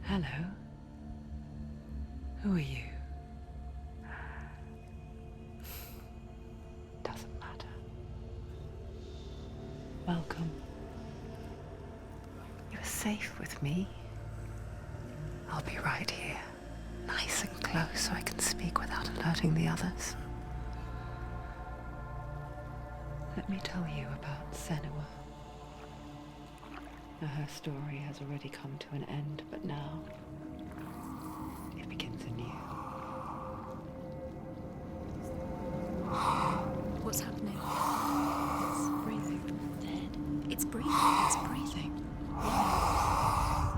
Hello. Who are you? Doesn't matter. Welcome. You're safe with me. I'll be right here, nice and close so I can speak without alerting the others. Let me tell you about Senua. Her story has already come to an end, but now it begins anew. What's happening? It's breathing. Dead. It's breathing. It's breathing.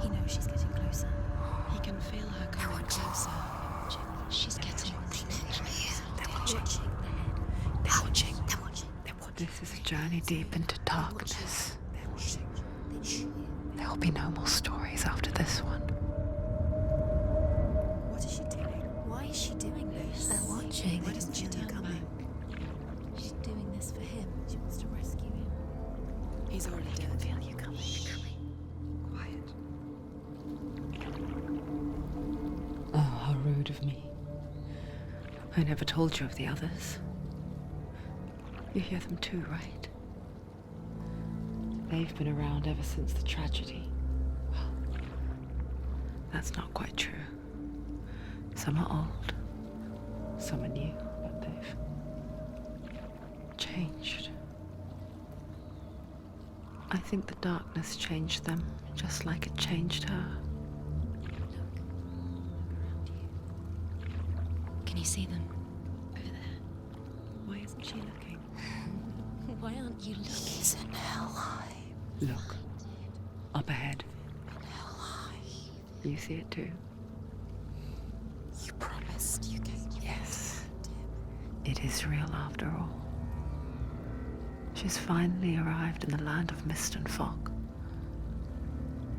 He knows she's getting closer. He can feel her coming closer. She's getting closer. They're watching. They're watching. They're watching. This is a journey deep into darkness. There will be no more stories after this one. What is she doing? Why is she doing this? They're watching. Why doesn't she turn coming? She's doing this for him. She wants to rescue him. He's already dead. I can feel you coming. Quiet. Oh, how rude of me. I never told you of the others. You hear them too, right? They've been around ever since the tragedy. Well, that's not quite true. Some are old, some are new, but they've changed. I think the darkness changed them, just like it changed her. Can you see them? Over there. Why isn't she looking? Why aren't you looking? He's in Hellblade. Look, up ahead. In Hellblade. You see it too? You promised you gave me. Yes. It is real after all. She's finally arrived in the land of mist and fog.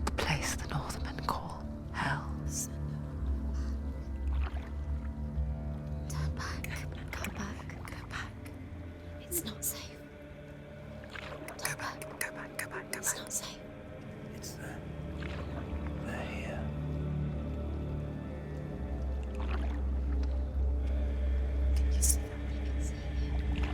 The place the Northmen call Hell. Turn back. Go back. Go back. It's not safe. Turn back. Go back, go back, go It's back. not safe. It's them. They're here. Can you see them? I can see you.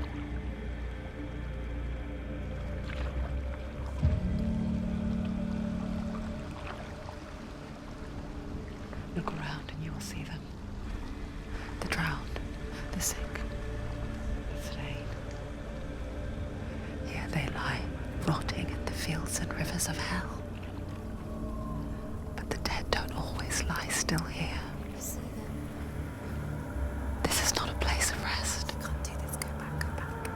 Look around and you will see them. The drowned, the sick, the slain. Here they lie, rotting in the fields and rivers of hell. But the dead don't always lie still here. You see them? This is not a place of rest. You can't do this. Go back. Go back.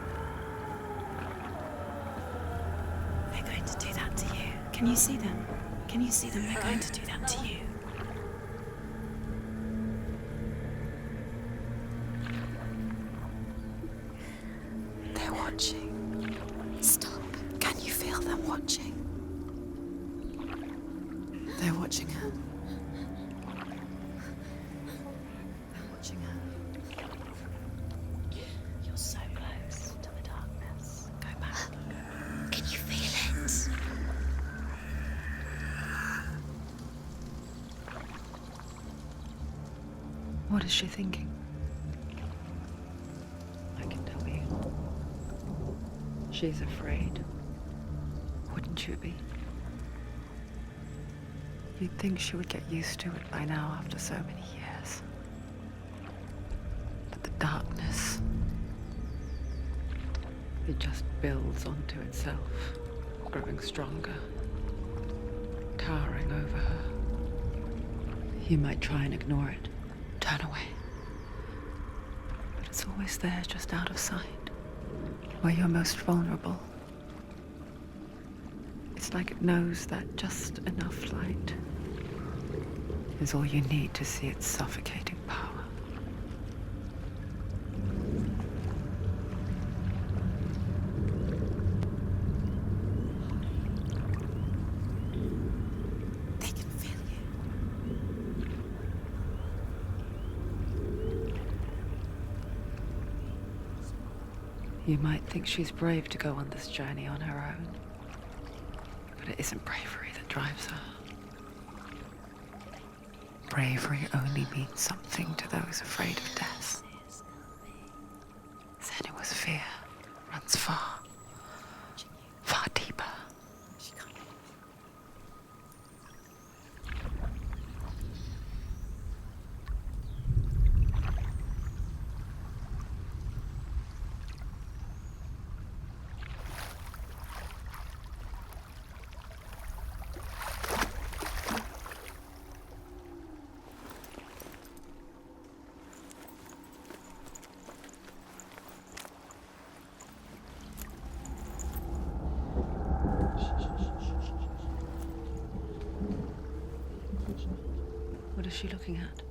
They're going to do that to you. Can you see them? Can you see them? They're going to do that to you. They're watching. Stop. Can you feel them watching? They're watching her. They're watching her. You're so close to the darkness. Go back. Can you feel it? What is she thinking? I can tell you. She's afraid. Wouldn't you be? You'd think she would get used to it by now after so many years. But the darkness, it just builds onto itself, growing stronger, towering over her. You might try and ignore it, turn away. But it's always there, just out of sight, where you're most vulnerable. It's like it knows that just enough light is all you need to see its suffocating power. They can feel you. You might think she's brave to go on this journey on her own, but it isn't bravery that drives her. bravery only means something to those afraid of death. Senua's fear runs far, far deeper. What is she looking at?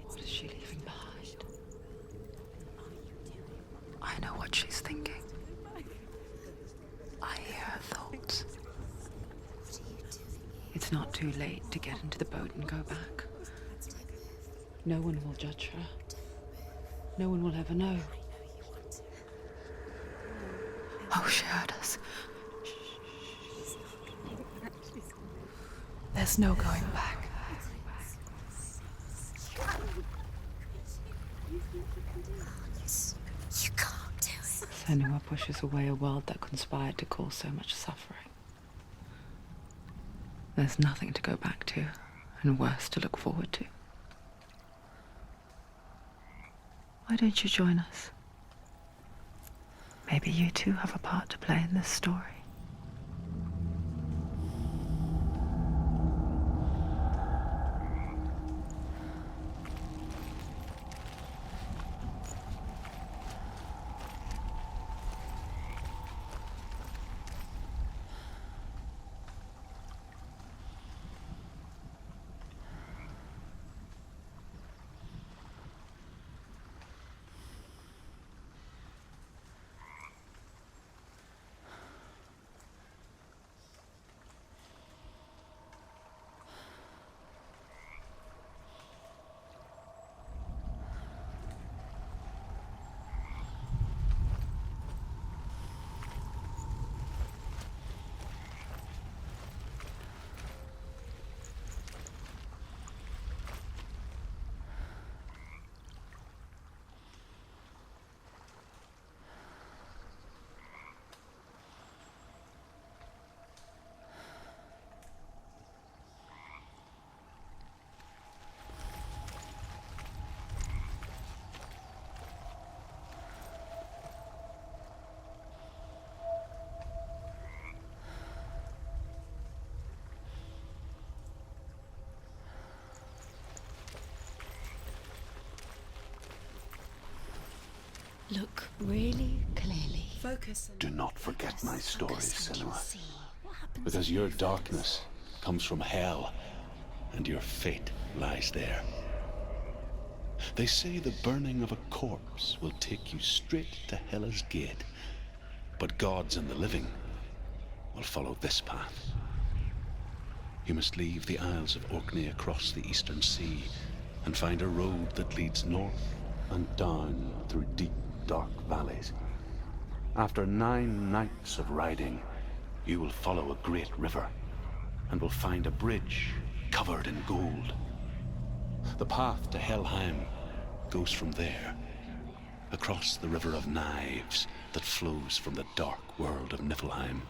What is she leaving behind? I know what she's thinking. I hear her thoughts. It's not too late to get into the boat and go back. No one will judge her. No one will ever know. Oh, she heard us. There's no going back. You can't do it. Senua pushes away a world that conspired to cause so much suffering. There's nothing to go back to, and worse to look forward to. Why don't you join us? Maybe you too have a part to play in this story. Look really clearly. Do not forget my stories, Senua. Because your darkness comes from hell, and your fate lies there. They say the burning of a corpse will take you straight to Hela's gate, but gods and the living will follow this path. You must leave the Isles of Orkney across the eastern sea and find a road that leads north and down through deep, dark valleys. After 9 nights of riding, you will follow a great river and will find a bridge covered in gold. The path to Helheim goes from there, across the river of knives that flows from the dark world of Niflheim.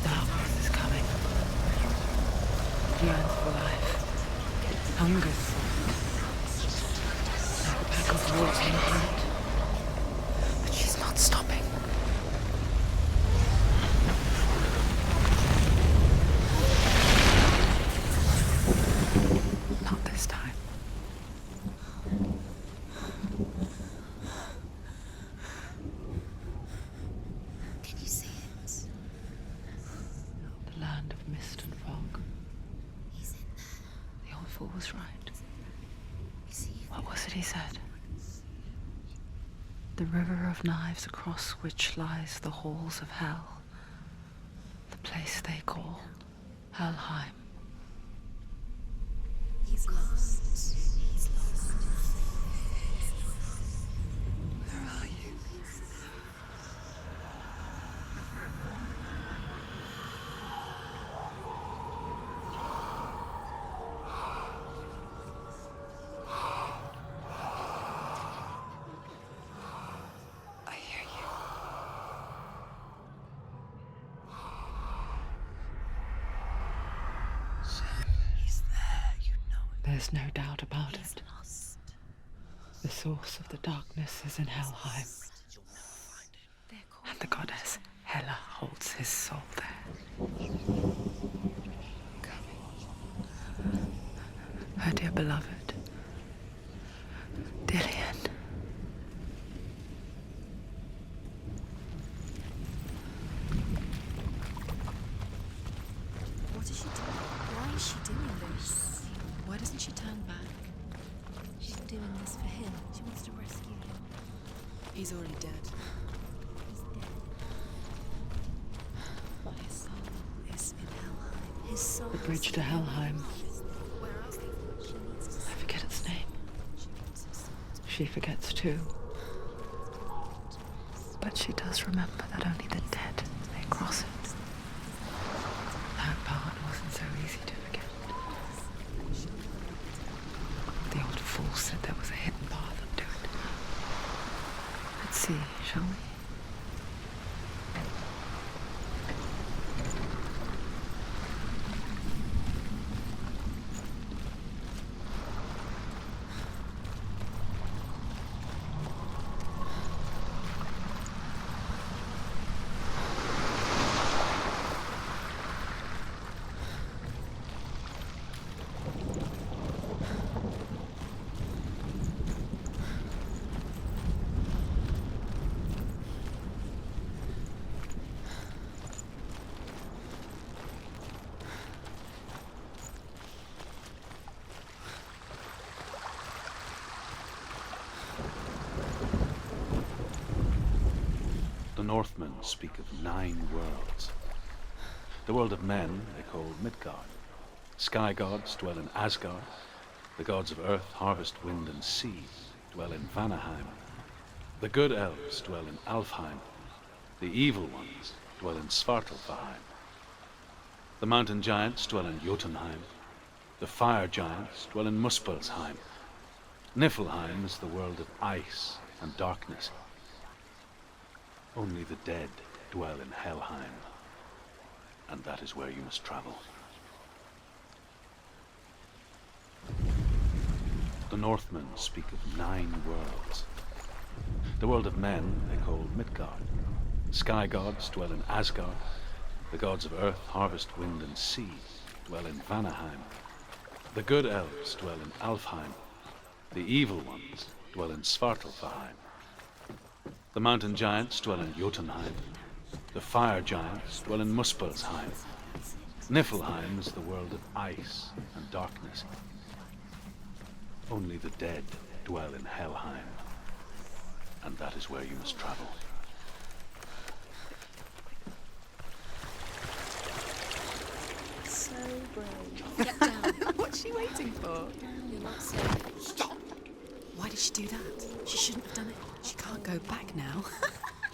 Darkness is coming. Yearns for life. Hungers for it. Like a pack of wolves in hunt. But she's not stopping. Uncle was right. What was it he said? The river of knives across which lies the halls of hell. The place they call Helheim. He's lost. He's lost. Where are you? I hear you. He's there, you know it. There's no doubt about He's it. lost. The source of the darkness is in Helheim, and the goddess Hela holds his soul there. Her dear beloved, Dillian. What is she doing? Why is she doing this? Why doesn't she turn back? She's doing this for him. She wants to rescue him. He's already dead. He's dead. His soul is in Helheim. His soul. The bridge to Helheim. Where else? She needs to I forget its name. She wants his soul to She forgets too. But she does remember that only the dead may cross it. That part wasn't so easy to forget. The old fool said there was a hidden path up to it. Let's see, shall we? The Northmen speak of 9 worlds. The world of men they call Midgard. Sky gods dwell in Asgard. The gods of earth, harvest, wind, and sea dwell in Vanaheim. The good elves dwell in Alfheim. The evil ones dwell in Svartalfheim. The mountain giants dwell in Jotunheim. The fire giants dwell in Muspelheim. Niflheim is the world of ice and darkness. Only the dead dwell in Helheim, and that is where you must travel. The Northmen speak of 9 worlds. The world of men they call Midgard. Sky gods dwell in Asgard. The gods of earth, harvest, wind, and sea dwell in Vanaheim. The good elves dwell in Alfheim. The evil ones dwell in Svartalfheim. The mountain giants dwell in Jotunheim. The fire giants dwell in Muspelheim. Niflheim is the world of ice and darkness. Only the dead dwell in Helheim, and that is where you must travel. So brave. get down. What's she waiting for? You're not safe. Stop! Why did she do that? She shouldn't have done it. She can't go back now.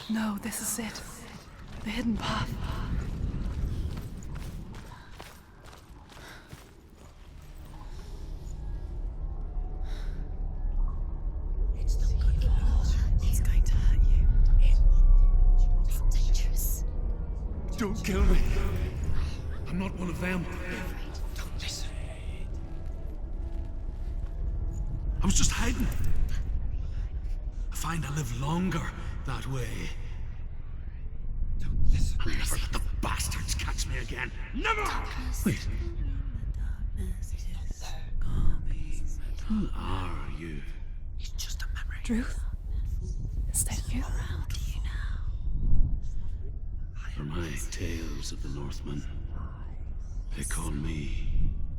No, this is it. The hidden path. It's not going to hurt. It's going to hurt you. It's dangerous. Don't kill me. I'm not one of them. Don't listen. I was just hiding. I find I live longer that way. Don't listen. I'll never let the bastards catch me again. Never! Wait, who are you? It's just a memory. Ruth? Is that you? Around you now. For my tales of the Northmen, they call me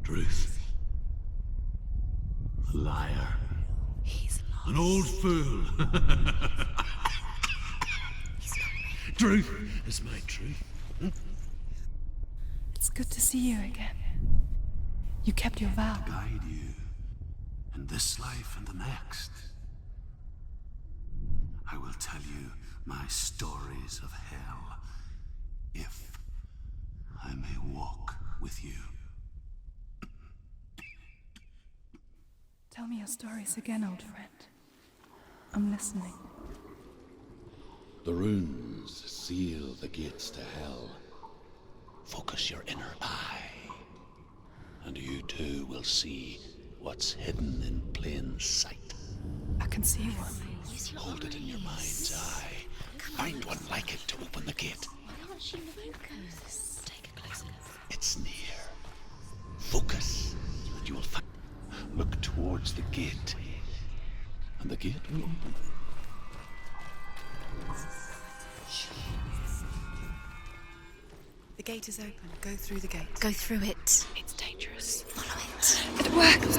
Druth. Liar. He's lost. An old fool. Truth is my truth. It's good to see you again. You kept your vow. Guide you in this life and the next. I will tell you my stories of hell, if I may walk with you. Tell me your stories again, old friend. I'm listening. The runes seal the gates to hell. Focus your inner eye, and you too will see what's hidden in plain sight. I can see one. Hold it in your mind's eye. Find one like it to open the gate. Why aren't you focused? Take a closer look. It's near. Focus, and you will find. Look towards the gate, and the gate will open. The gate is open. Go through the gate. Go through it. It's dangerous. Follow it. It works.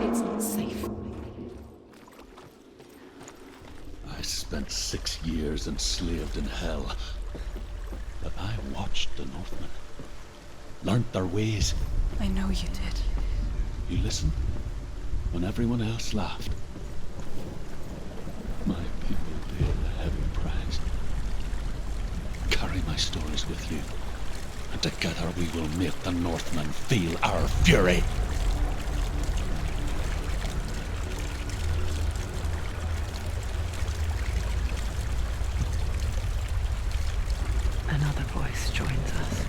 It's not safe. I spent 6 years enslaved in hell, but I watched the Northmen, learnt their ways. I know you did. You listened when everyone else laughed. My people paid a heavy price. Carry my stories with you, and together we will make the Northmen feel our fury. Another voice joins us.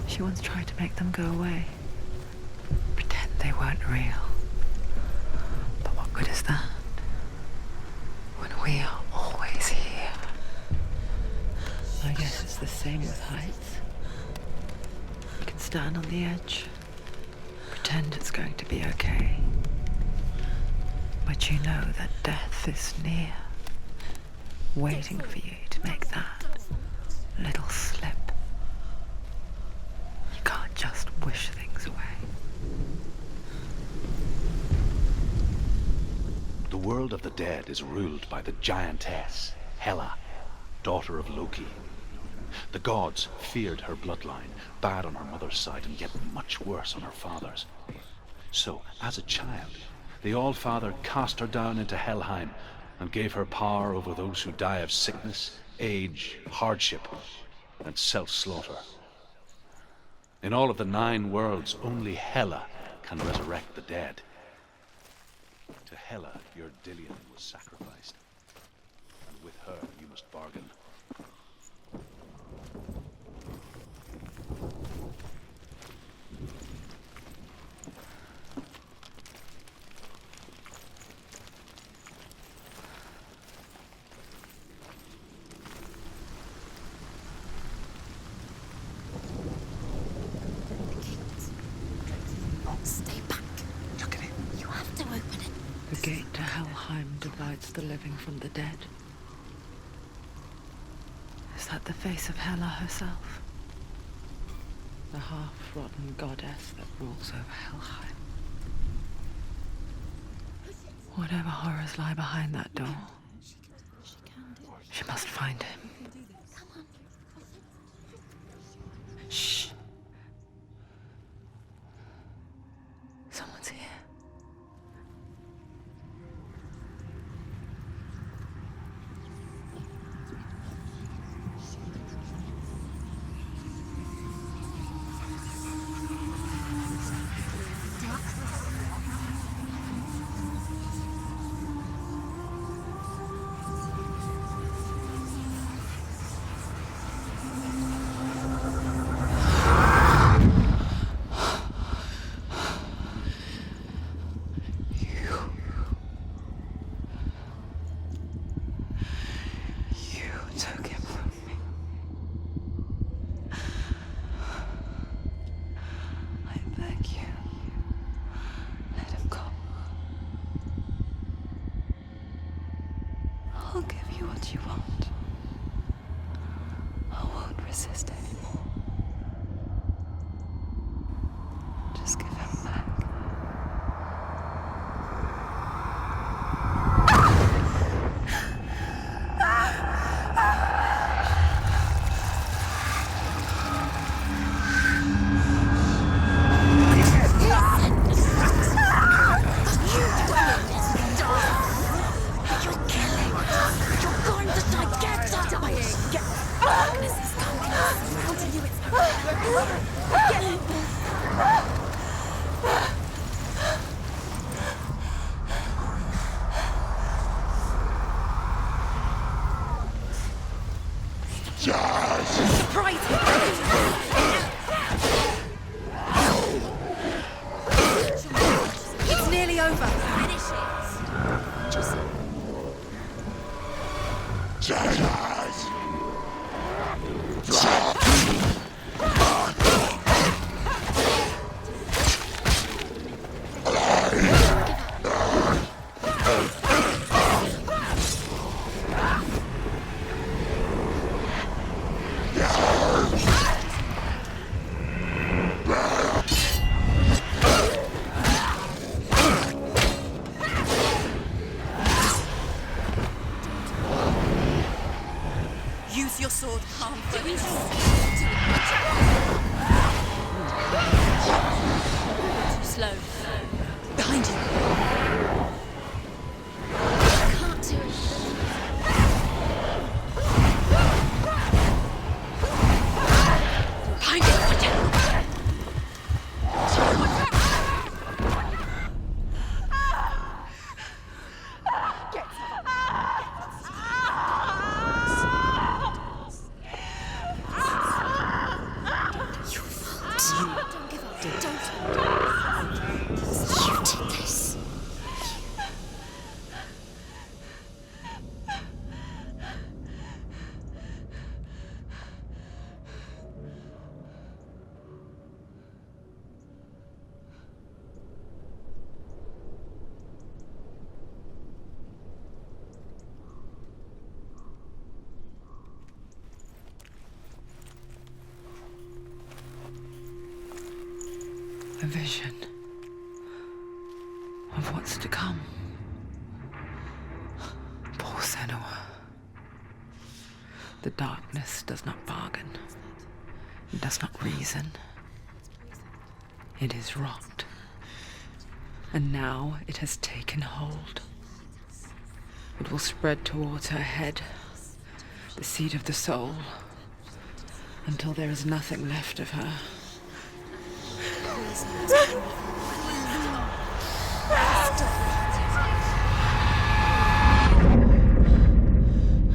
She once tried to make them go away. Pretend they weren't real. But what good is that? When we are always here. I guess it's the same with heights. You can stand on the edge, pretend it's going to be okay. But you know that death is near, waiting for you to make that little slip. You can't just wish things away. The world of the dead is ruled by the giantess, Hela, daughter of Loki. The gods feared her bloodline, bad on her mother's side and yet much worse on her father's. So, as a child, the All-Father cast her down into Helheim and gave her power over those who die of sickness, age, hardship, and self-slaughter. In all of the 9 worlds, only Hela can resurrect the dead. To Hela, your Dillion was sacrificed, and with her you must bargain. Stay back. Look at it. You have to open it. The gate to Helheim divides the living from the dead. Is that the face of Hela herself? The half-rotten goddess that rules over Helheim. Whatever horrors lie behind that door, she must find him. Shh. Someone's here. You took him from me. I beg you, let him go. I'll give you what you want. I won't resist anymore. Just give him back. A vision of what's to come. Poor Senua. The darkness does not bargain. It does not reason. It is rot. And now it has taken hold. It will spread towards her head, the seat of the soul, until there is nothing left of her.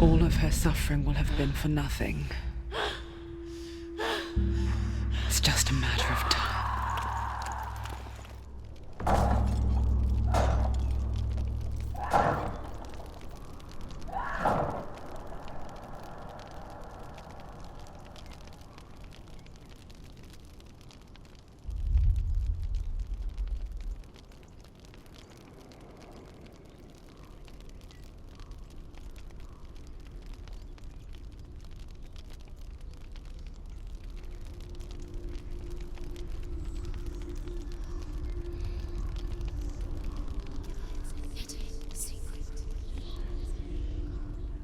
All of her suffering will have been for nothing. It's just a matter of time.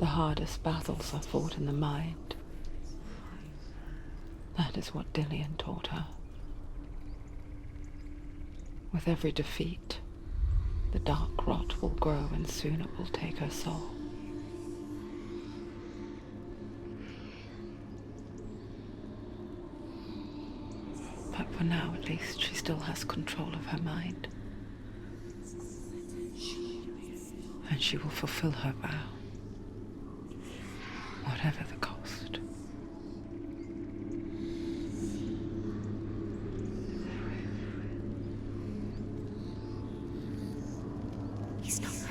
The hardest battles are fought in the mind. That is what Dillian taught her. With every defeat, the dark rot will grow and soon it will take her soul. But for now, at least, she still has control of her mind. And she will fulfill her vow. Whatever the cost. He's not real.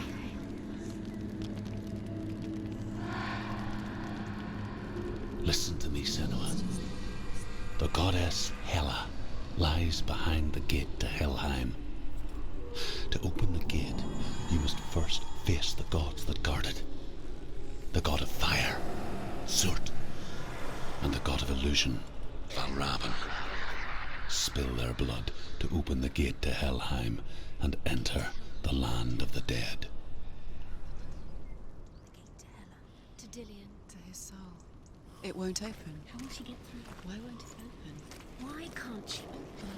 Listen to me, Senua. The goddess Hela lies behind the gate to Helheim. To open the gate, you must first face the gods that guard it. The god of fire, Zurt, and the god of illusion, Valravn. Spill their blood to open the gate to Helheim and enter the land of the dead. The gate to Hela, to Dillian, To his soul. It won't open. how will she get through? Why won't it open? Why can't she?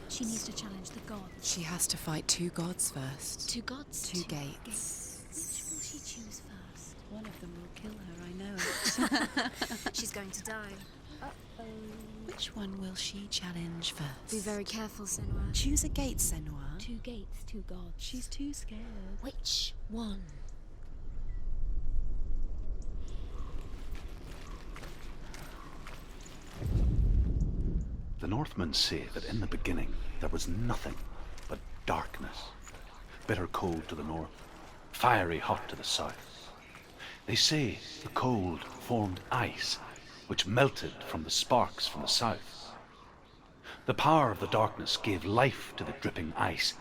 She needs to challenge the gods. She has to fight two gods first. Two gods? Two gates. Which will she choose first? One of them will kill her, I know it. She's going to die. Which one will she challenge first? Be very careful, Senua. Choose a gate, Senua. Two gates, two gods. She's too scared. Which one? The Northmen say that in the beginning there was nothing but darkness. Bitter cold to the north, fiery hot to the south. They say the cold formed ice, which melted from the sparks from the south. The power of the darkness gave life to the dripping ice,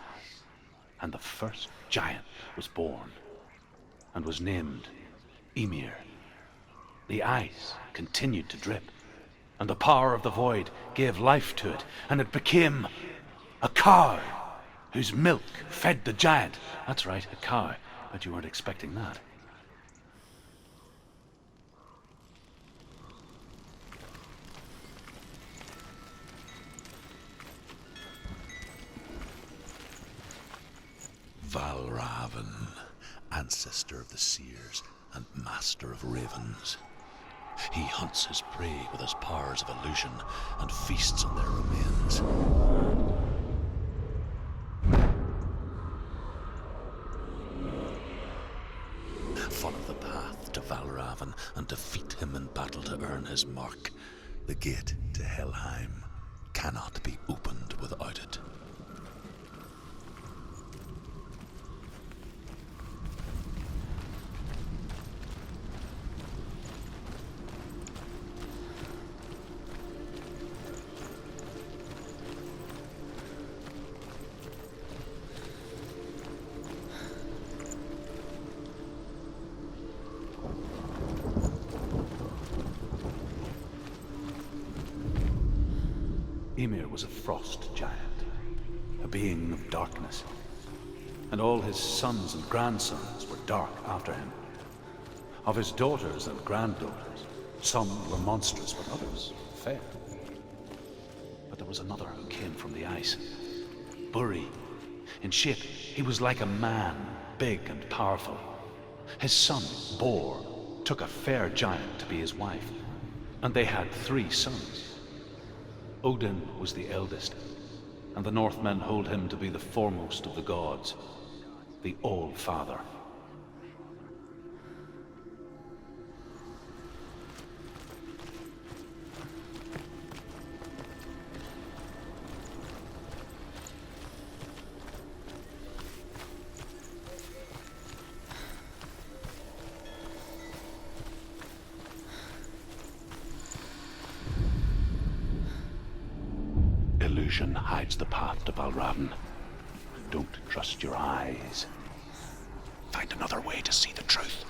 and the first giant was born, and was named Ymir. The ice continued to drip, and the power of the void gave life to it, and it became a cow, whose milk fed the giant. That's right, a cow. Bet you weren't expecting that. Valravn, ancestor of the seers and master of ravens. He hunts his prey with his powers of illusion and feasts on their remains. Follow the path to Valravn and defeat him in battle to earn his mark. The gate to Helheim cannot be opened without it. Ymir was a frost giant, a being of darkness, and all his sons and grandsons were dark after him. Of his daughters and granddaughters, some were monstrous, but others fair. But there was another who came from the ice. Buri. In shape, he was like a man, big and powerful. His son, Bor, took a fair giant to be his wife, and they had 3 sons. Odin was the eldest, and the Northmen hold him to be the foremost of the gods, the All-Father. Illusion hides the path to Valravn. Don't trust your eyes. Find another way to see the truth.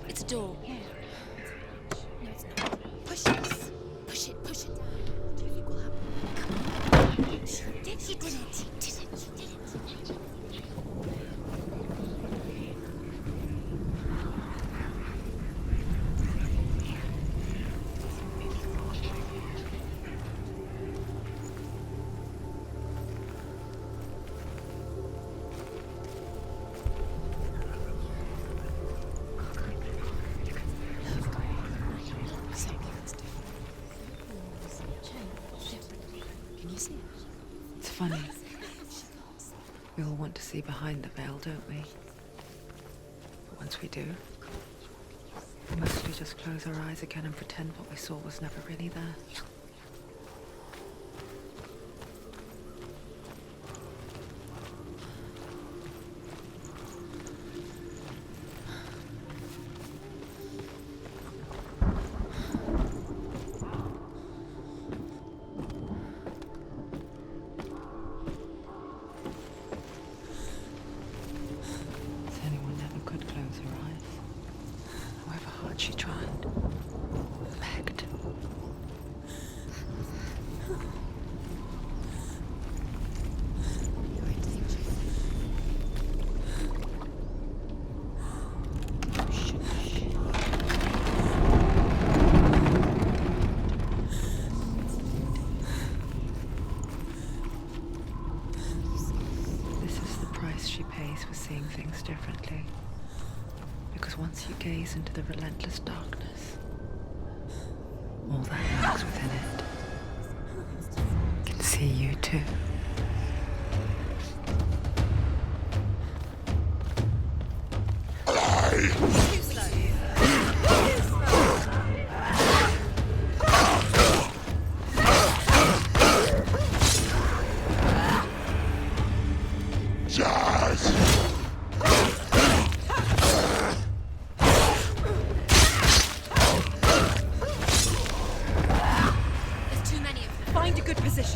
It's a door. No, it's not. Push it. Push it. Push it down. Do you think will happen? Come on. You did it. You did it. You did it. It's funny. We all want to see behind the veil, don't we? But once we do, we mostly just close our eyes again and pretend what we saw was never really there. She tried. Begged. This is the price she pays for seeing things differently. Because once you gaze into the relentless darkness, all that lurks within it can see you too.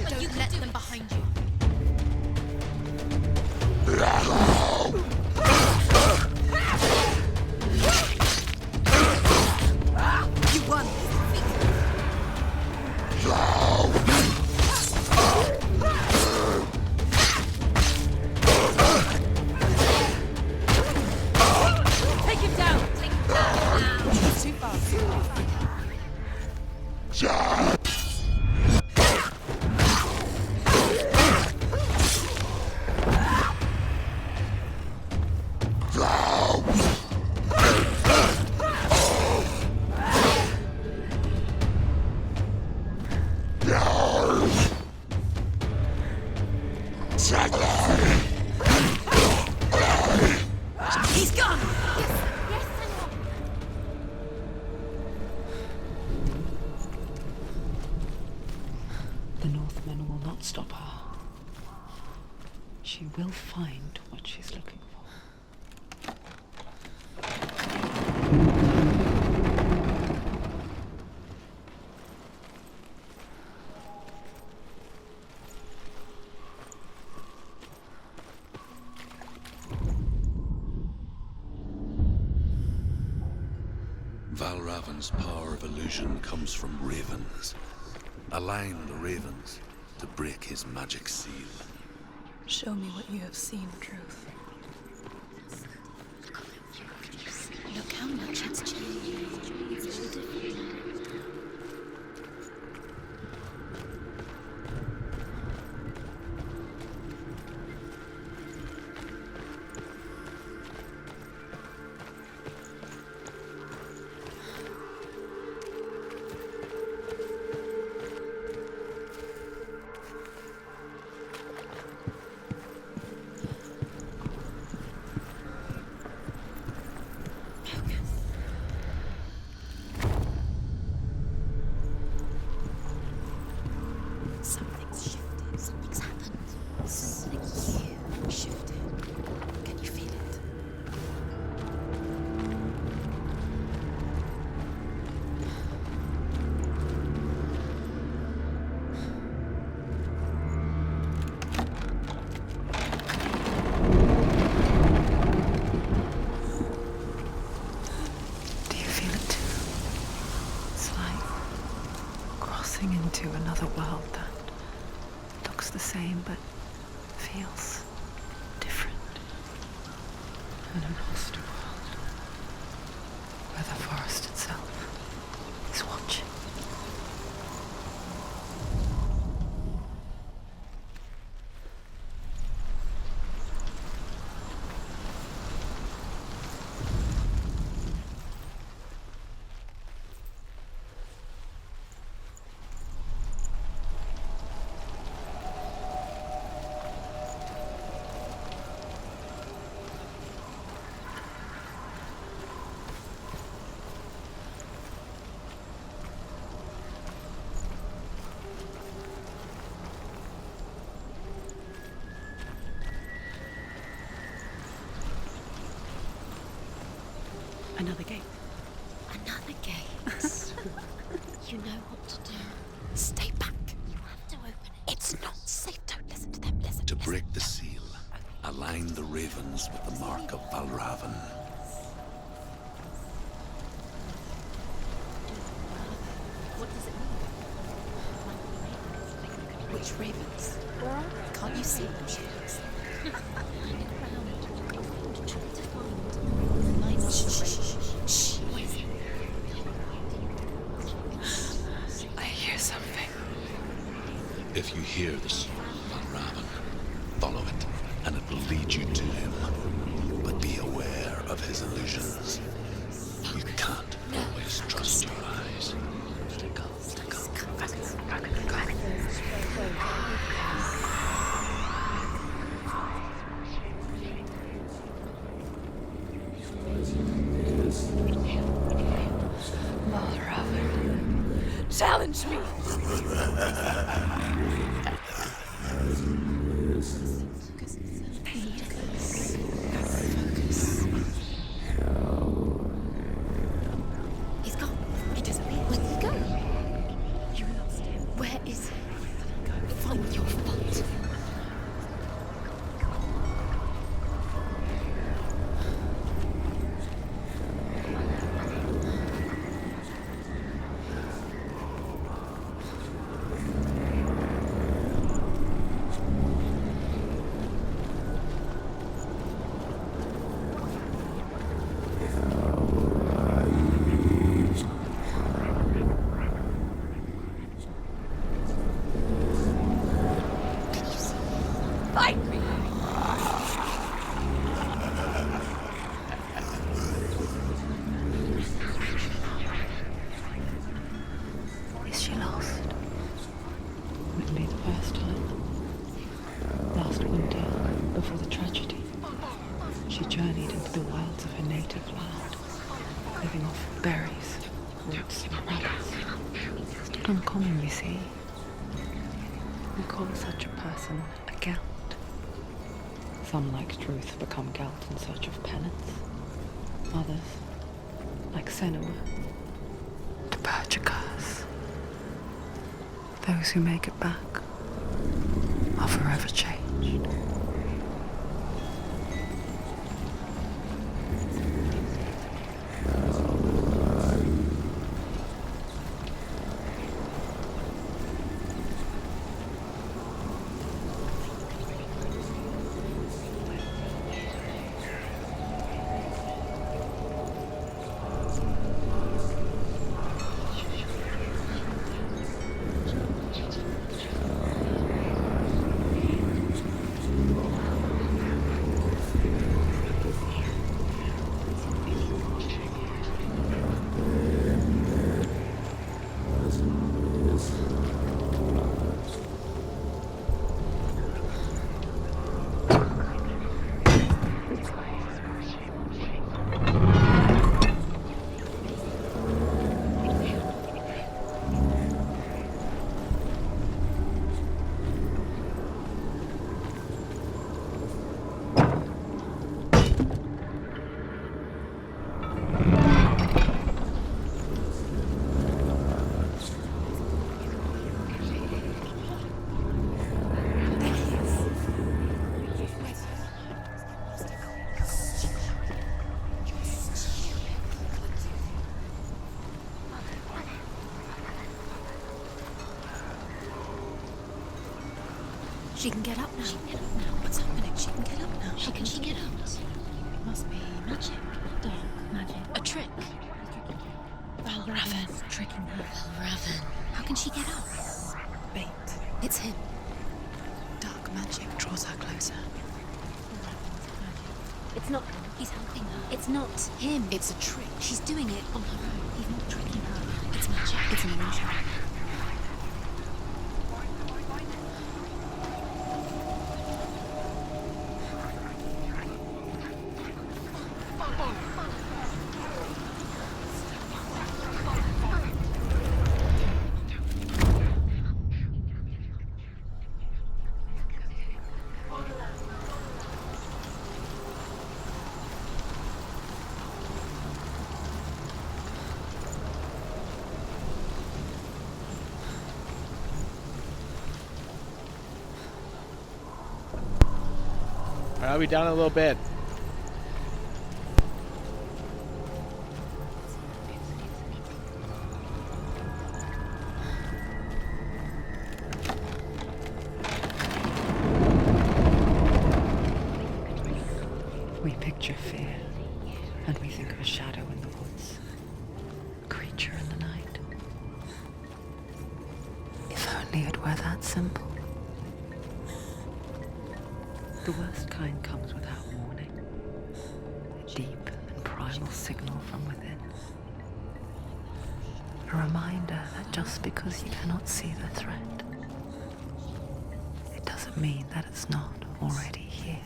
Don't let them behind you. You won. Take him down. Take him down. Too fast. He's gone! Yes, Senua. The Northmen will not stop her. She will find what she's looking for. Valravan's power of illusion comes from ravens. Align the ravens to break his magic seal. Show me what you have seen, Truth. Look how much it's changed. Something's shifted. Something's happened. Something huge shifted. Can you feel it? Do you feel it too? It's like crossing into another world that looks the same but feels different. An imposter world where the forest itself is watching. Another gate. Another gate. You know what to do. Stay back. You have to open it. It's not safe. Don't listen to them. Listen. To break the seal, align the ravens with the mark of Valravan. What does it mean? Which ravens? Can't you see them? Shh. I hear something. If you hear the song of Valravan, follow it, and it will lead you to him. But be aware of his illusions. You can't always trust your eyes. Challenge me! He's gone. He disappeared. Where did he go? You lost him. Where is he? Find your fault. Fight me! Is she lost? Wouldn't be the first time. Last winter, before the tragedy, she journeyed into the wilds of her native land, living off berries, roots, and rabbits. It's not uncommon, you see. We call such a person a gelt. Some, like Truth, become gelt in search of penance. Others, like Senua, to purge a curse. Those who make it back are forever changed. She can get up now. She can get up now. What's happening? She can get up now. How can she get up? Must be magic. Dark magic. A trick. Valravan. Tricking her. Valravan. How can she get up? Bait. It's him. Dark magic draws her closer. It's not him. He's helping her. It's not him. It's a trick. She's doing it on her own. He's not tricking her. It's magic. It's an illusion. I'll be down in a little bit. We picture fear, and we think of a shadow in the woods, a creature in the night. If only it were that simple. The worst kind comes without warning, a deep and primal signal from within. A reminder that just because you cannot see the threat, it doesn't mean that it's not already here.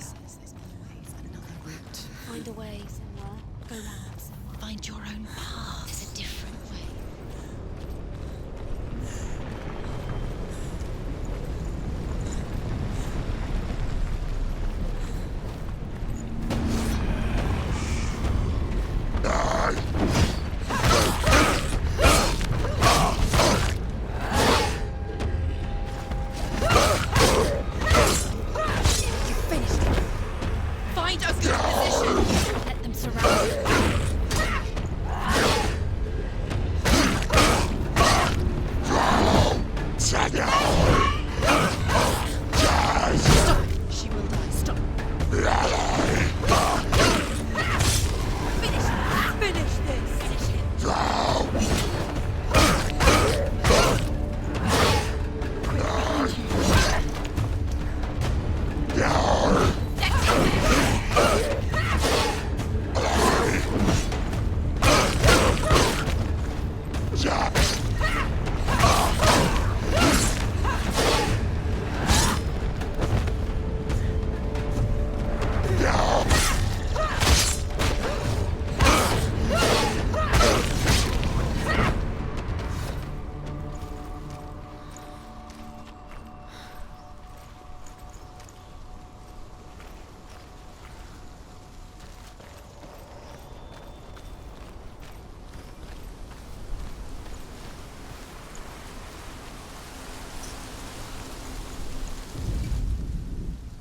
Find a way, Senua. Go round, Senua. Find your own path. There's a different way. Find a good position. Let them surround you. Stop. She will die. Stop. Finish this. Finish him.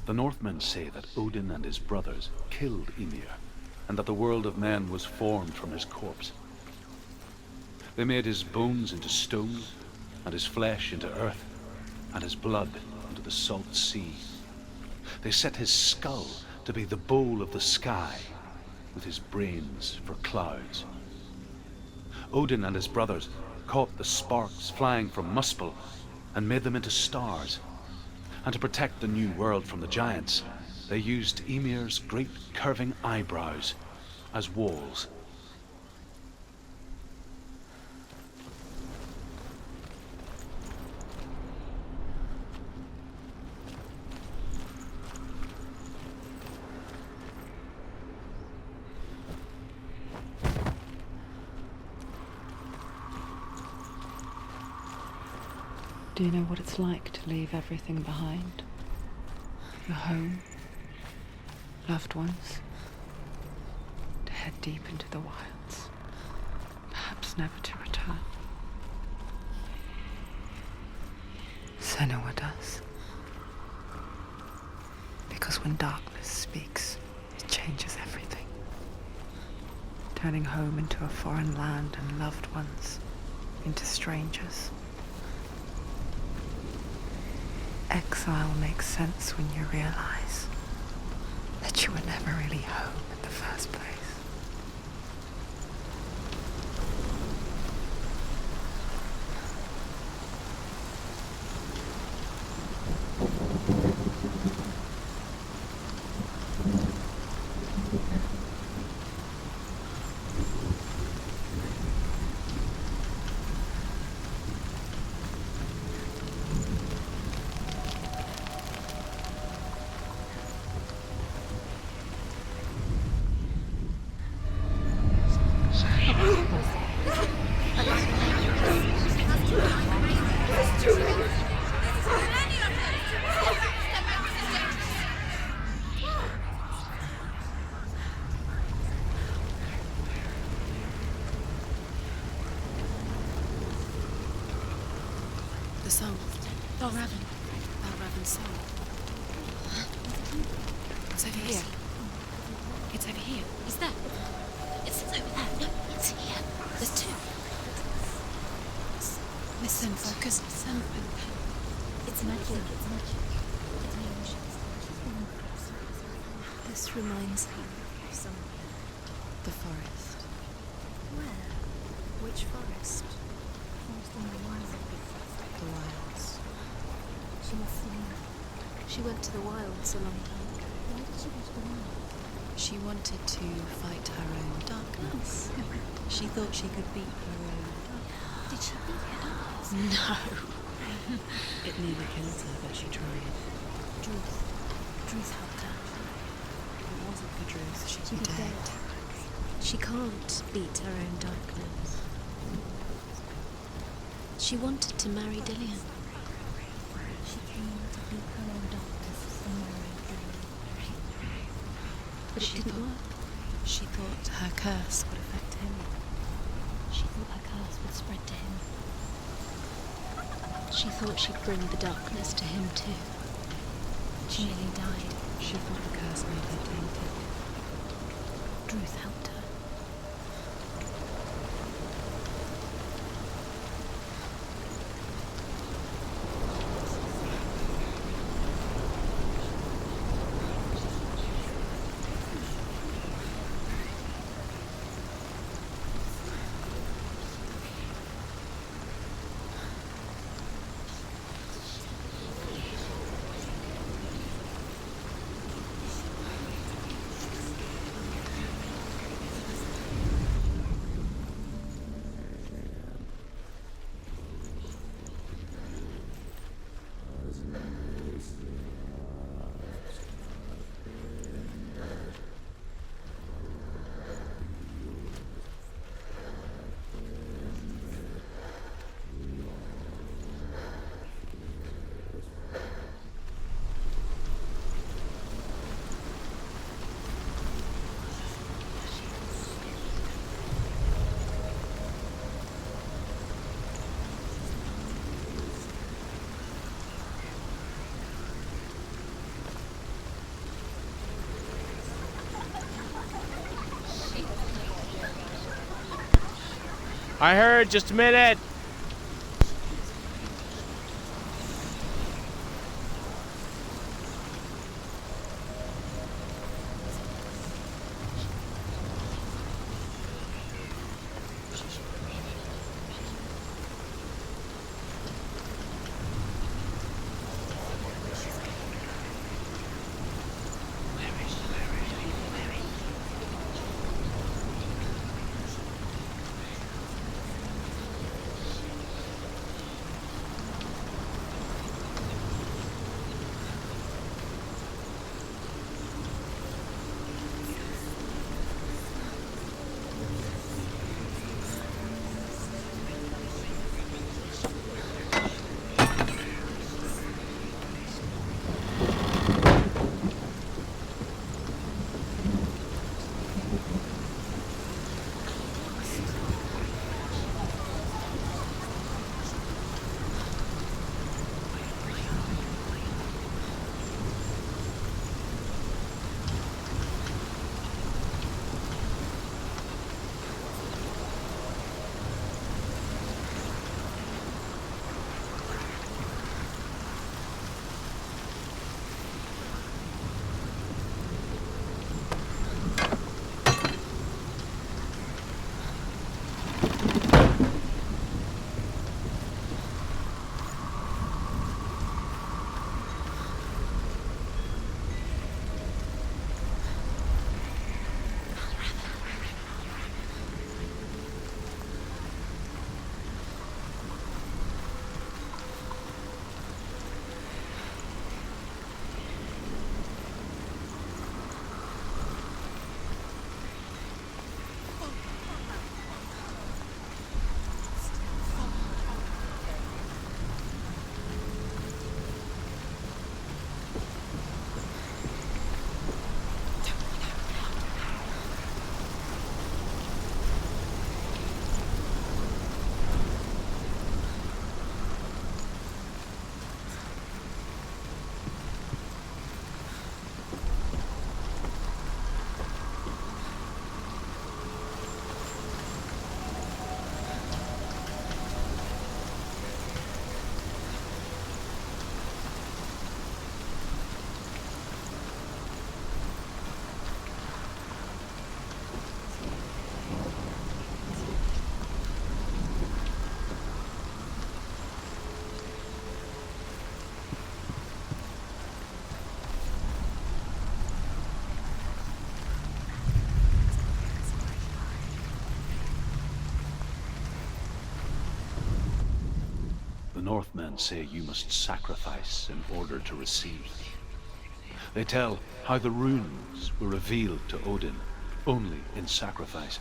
The Northmen say that Odin and his brothers killed Ymir, and that the world of men was formed from his corpse. They made his bones into stone, and his flesh into earth, and his blood into the salt sea. They set his skull to be the bowl of the sky, with his brains for clouds. Odin and his brothers caught the sparks flying from Muspel and made them into stars. And to protect the new world from the giants, they used Ymir's great curving eyebrows as walls. Do you know what it's like to leave everything behind? Your home, loved ones, to head deep into the wilds, perhaps never to return. Senua does. Because when darkness speaks, it changes everything, turning home into a foreign land and loved ones into strangers. Exile makes sense when you realize that you were never really home in the first place. The song. Balraven. Balraven's song. It's over here. It's over here. Is that? It's over there. No, it's here. There's two. Listen, focus. Listen. It's magic. It's magic. It's magic. This reminds me of somewhere. The forest. Where? Which forest? The wilds. The wilds. She must leave. She went to the wilds a long time ago. Why did she go to the wilds? She wanted to fight her own darkness. She thought she could beat her own. Did she beat her darkness? No. It nearly killed her, but she tried. Druth helped her. If it wasn't for Druth, she'd be dead. dead. She can't beat her own darkness. She wanted to marry Dillian. She came to beat her own darkness and marry Dillian. But it didn't work. She thought her curse would affect him. She thought her curse would spread to him. She thought she'd bring the darkness to him too. She nearly died. She thought the curse made her tainted. Druth helped her. I heard, just a minute. Northmen say you must sacrifice in order to receive. They tell how the runes were revealed to Odin only in sacrifice.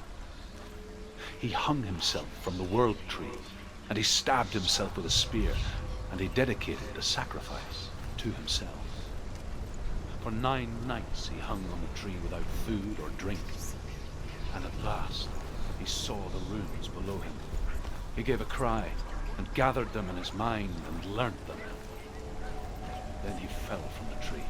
He hung himself from the world tree, and he stabbed himself with a spear, and he dedicated a sacrifice to himself. For 9 nights he hung on the tree without food or drink, and at last he saw the runes below him. He gave a cry and gathered them in his mind and learnt them. Then he fell from the tree.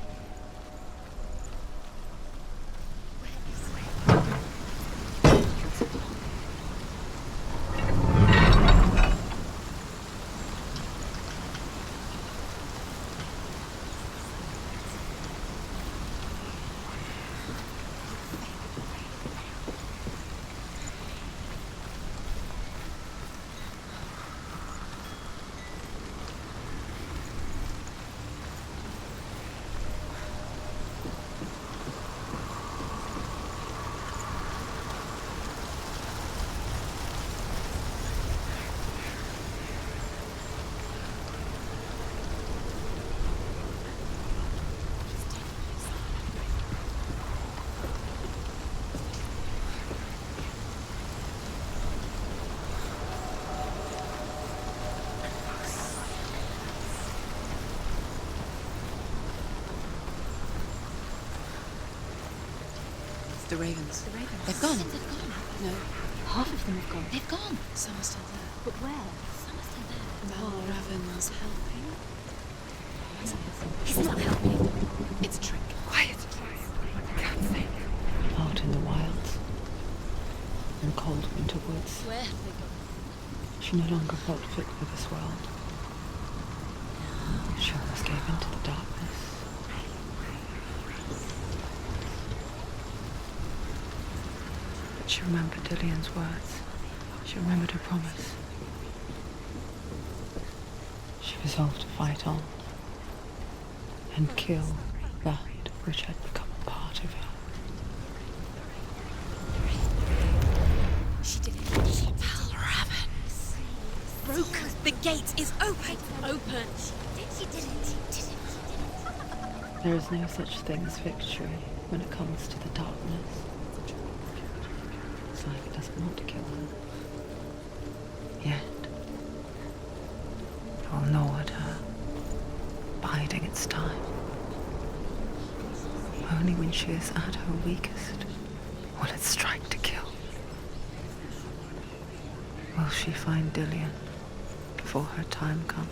The ravens. The ravens. They've gone. They've gone. No, Half of them have gone. They've gone. some are still there. But where? Some are still there. Val Raven's helping. He's not helping. It's a trick. Quiet. I can't think. Out in the wilds, in cold winter woods, Where have they gone? she no longer felt fit for this world. She almost gave into the darkness. But she remembered Dillian's words. She remembered her promise. She resolved to fight on and kill that which had become a part of her. She did it. Val Raven. Broke. The gate is open. Open. She did it. There is no such thing as victory when it comes to the darkness. It's like it doesn't want to kill her. Yet, it will gnaw at her, biding its time. Only when she is at her weakest will it strike to kill. Will she find Dillian before her time comes?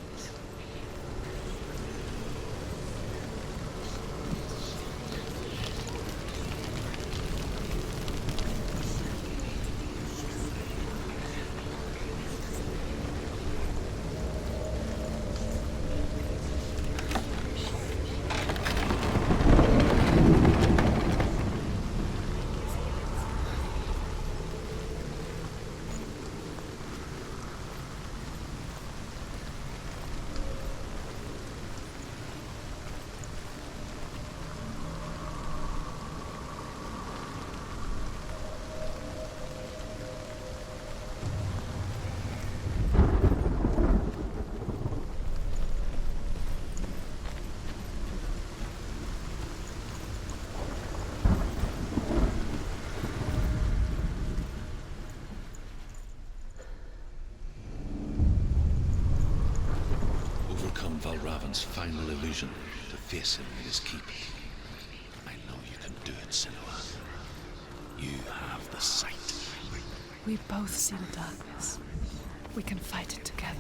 Overcome Valravan's final illusion to face him in his keep. I know you can do it, Senua. You have the sight. We both see the darkness. We can fight it together.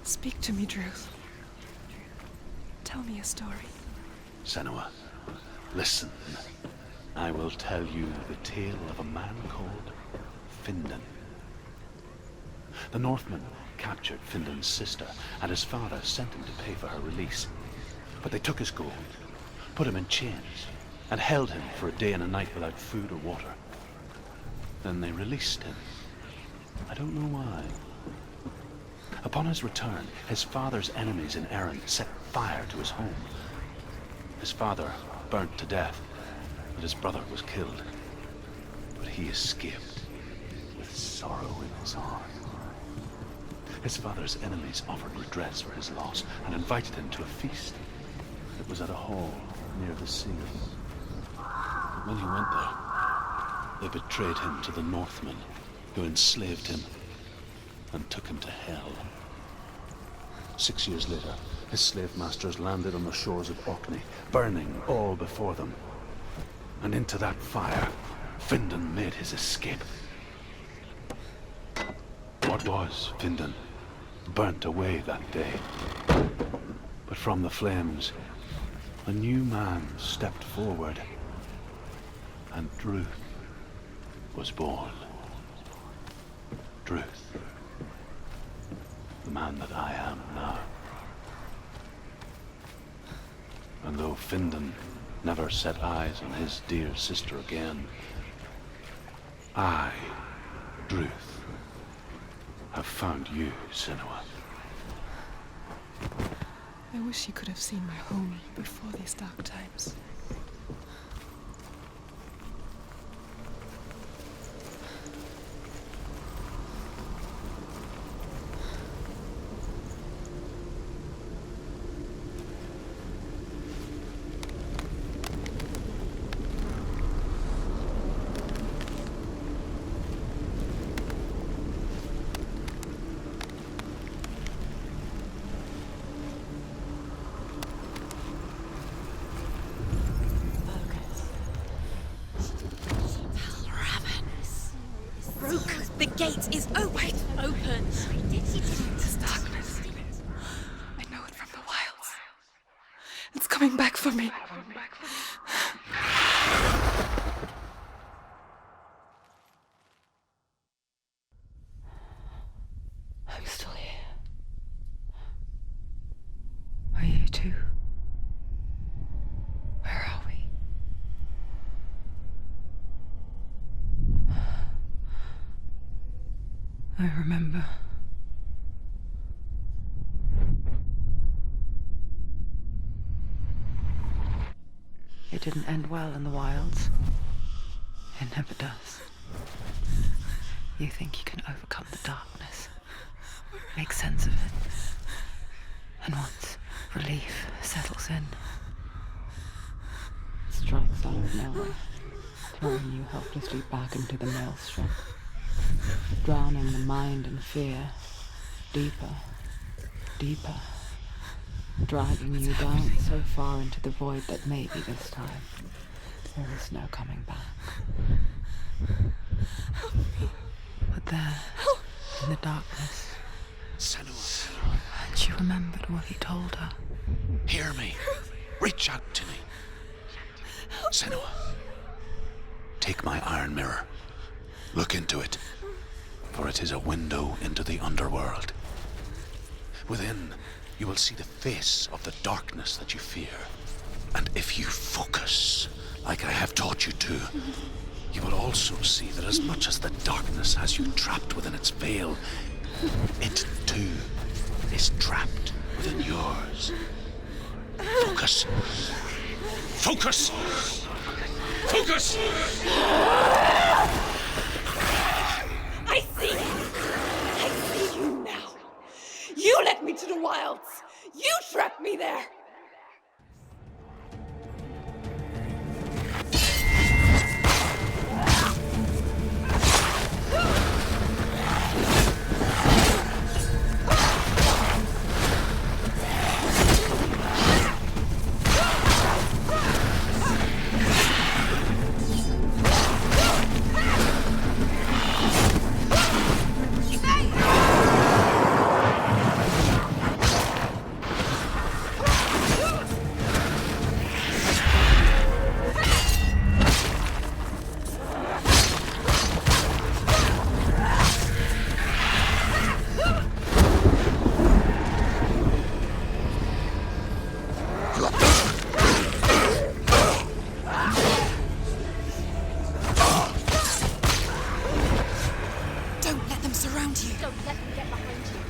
Speak to me, Druth. Tell me a story. Senua, listen. I will tell you the tale of a man called Findan. The Northmen captured Findan's sister, and his father sent him to pay for her release. But they took his gold, put him in chains, and held him for a day and a night without food or water. Then they released him. I don't know why. Upon his return, his father's enemies in Erin set fire to his home. His father burnt to death, and his brother was killed. But he escaped with sorrow in his heart. His father's enemies offered redress for his loss and invited him to a feast. It was at a hall near the sea. But when he went there, they betrayed him to the Northmen, who enslaved him and took him to hell. 6 years later, his slave masters landed on the shores of Orkney, burning all before them. And into that fire, Findan made his escape. What was Findan burnt away that day. But from the flames, a new man stepped forward, and Druth was born. Druth, the man that I am now. And though Findan never set eyes on his dear sister again, I, Druth, have found you, Senua. I wish you could have seen my home before these dark times. The gate is open. Open. This darkness. I know it from the wilds. It's coming back for me. I'm still here. Are you too? Where are we? I remember. It didn't end well in the wilds. It never does. You think you can overcome the darkness, make sense of it, and once relief settles in, it strikes out of nowhere, throwing you helplessly back into the maelstrom, drowning the mind in fear, deeper, deeper, dragging you down so far into the void that maybe this time there is no coming back. But there, in the darkness, Senua, and she remembered what he told her. hear me. Reach out to me. Senua, take my iron mirror. Look into it, for it is a window into the underworld. Within, you will see the face of the darkness that you fear. And if you focus, like I have taught you to, you will also see that as much as the darkness has you trapped within its veil, it too is trapped within yours. Focus. Focus! Focus! I see you! I see you now! You led me to the wilds! You trapped me there! surround you. Don't let them get behind you.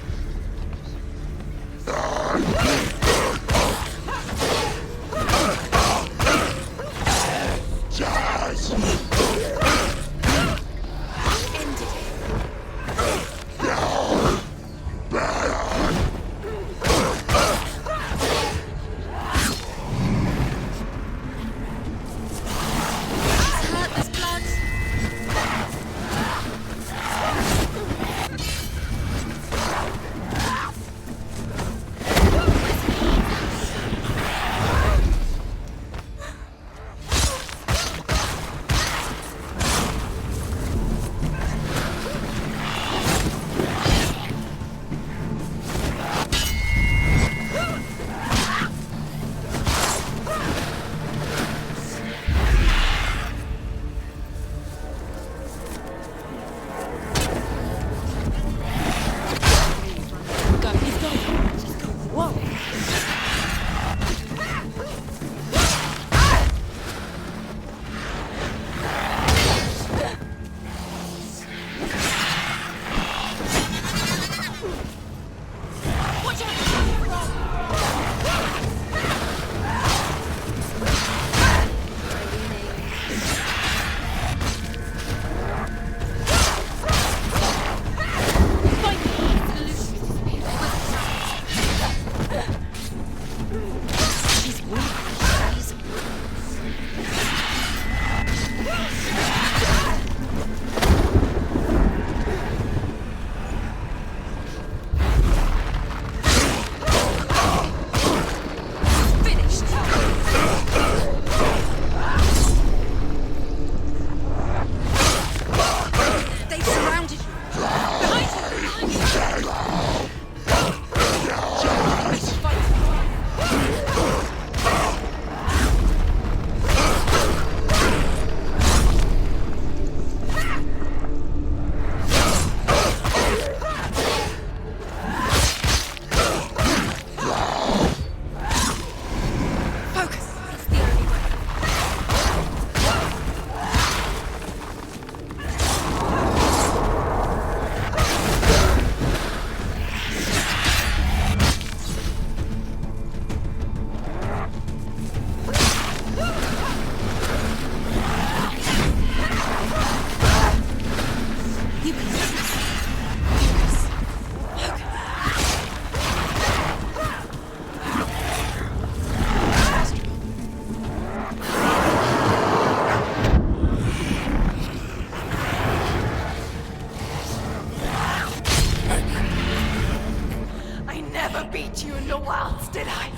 beat you in the wilds, did I?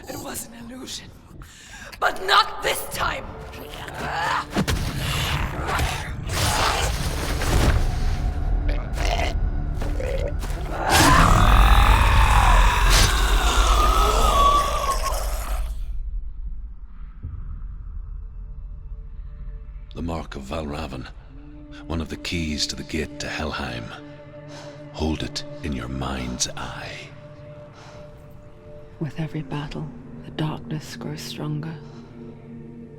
It was an illusion. But not this time! The Mark of Valravan, one of the keys to the gate to Helheim. Hold it in your mind's eye. With every battle, the darkness grows stronger.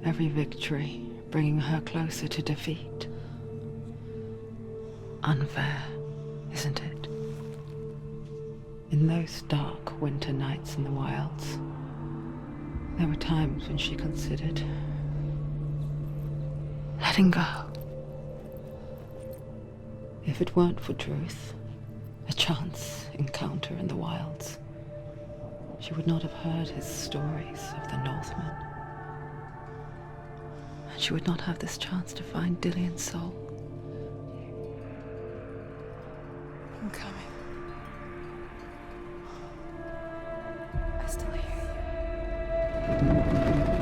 Every victory bringing her closer to defeat. Unfair, isn't it? In those dark winter nights in the wilds, there were times when she considered letting go. If it weren't for Druth, a chance encounter in the wilds, she would not have heard his stories of the Northmen. And she would not have this chance to find Dillion's soul. I'm coming. I still hear you.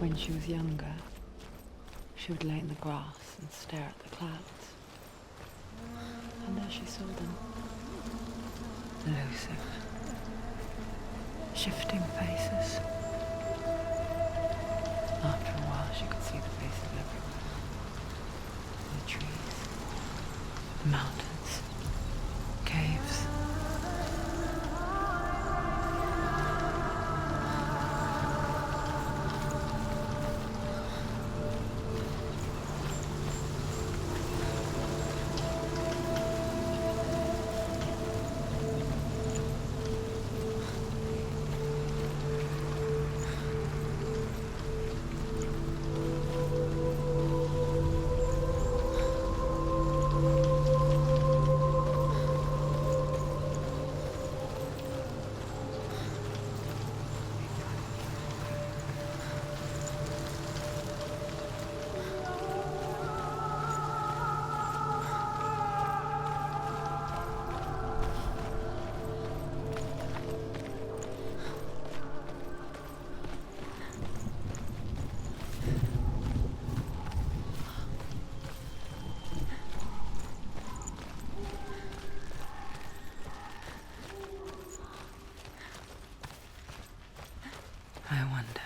When she was younger, she would lay in the grass and stare at the clouds. And there she saw them. Elusive, shifting faces. After a while, she could see the faces everywhere. The trees, the mountains, caves. I wonder,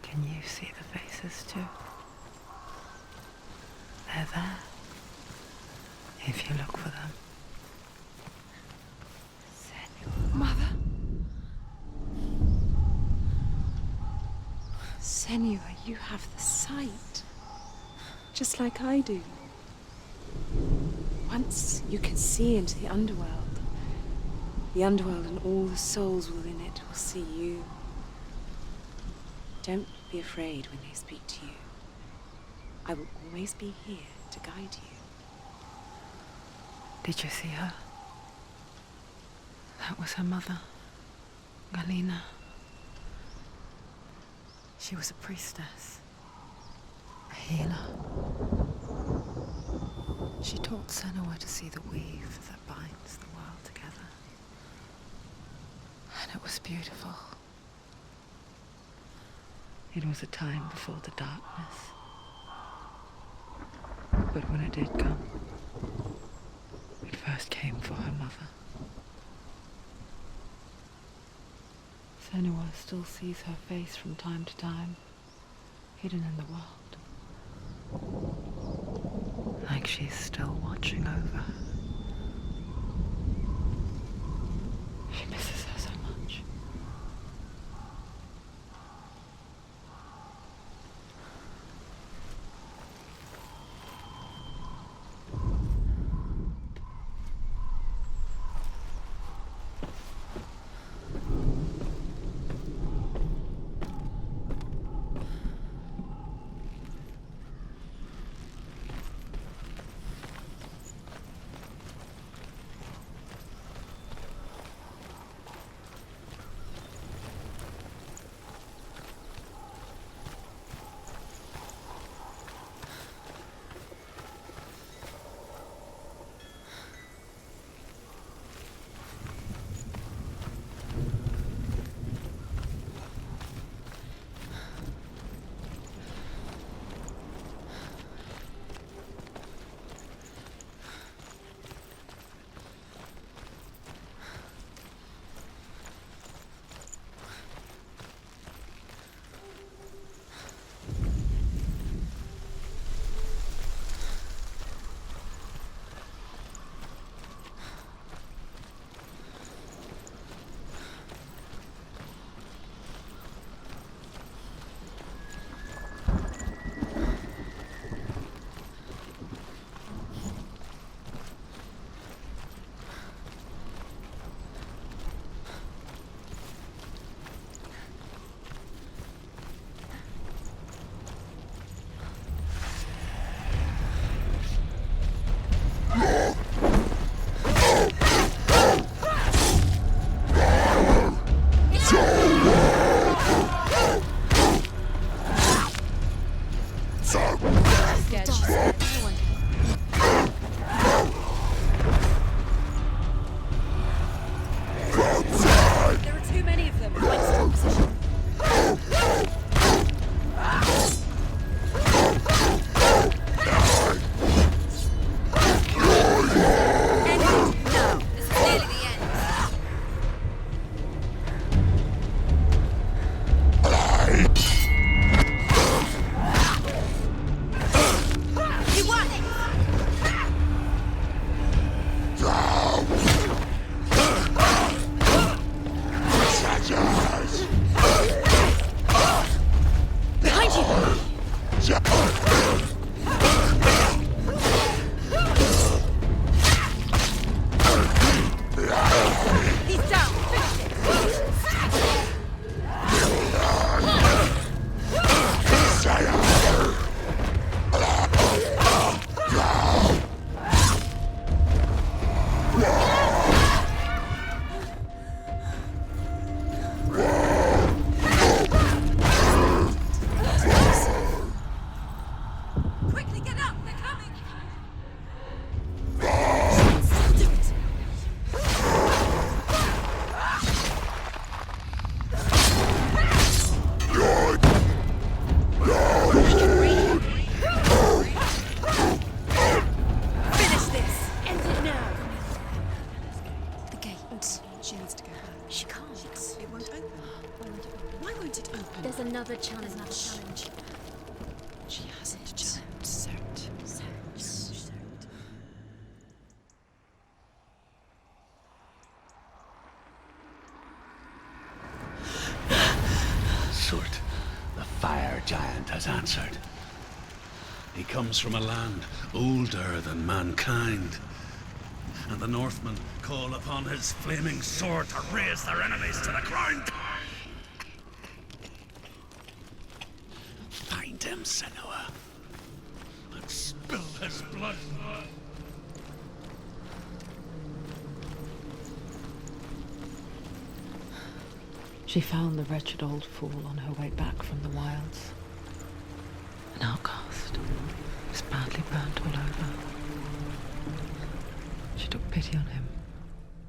can you see the faces too? They're there, if you look for them. Mother? Senua, you have the sight. Just like I do. Once you can see into the underworld. The underworld and all the souls within it will see you. Don't be afraid when they speak to you. I will always be here to guide you. Did you see her? That was her mother, Galina. She was a priestess, a healer. She taught Senua to see the weave that binds the world together. And it was beautiful. It was a time before the darkness. But when it did come, it first came for her mother. Senua still sees her face from time to time, hidden in the world. Like she's still watching over her. She misses her so much. another challenge. She hasn't challenged Cert. Surt, the fire giant, has answered. He comes from a land older than mankind, and the Northmen call upon his flaming sword to raise their enemies to the ground. Find him, Senua, and spill his blood. She found the wretched old fool on her way back from the wilds. An outcast, was badly burnt all over. She took pity on him,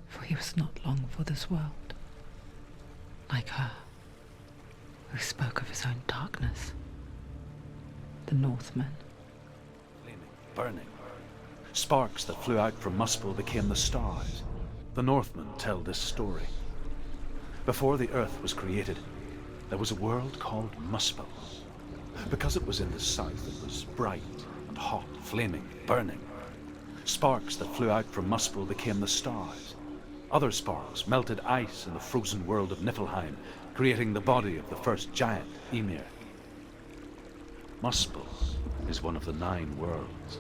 for he was not long for this world. Like her, who spoke of his own darkness. The Northmen. Flaming, burning. Sparks that flew out from Muspel became the stars. The Northmen tell this story. Before the earth was created, there was a world called Muspel. Because it was in the south, it was bright and hot, flaming, burning. Sparks that flew out from Muspel became the stars. Other sparks melted ice in the frozen world of Niflheim, creating the body of the first giant, Ymir. Muspel is one of the 9 worlds,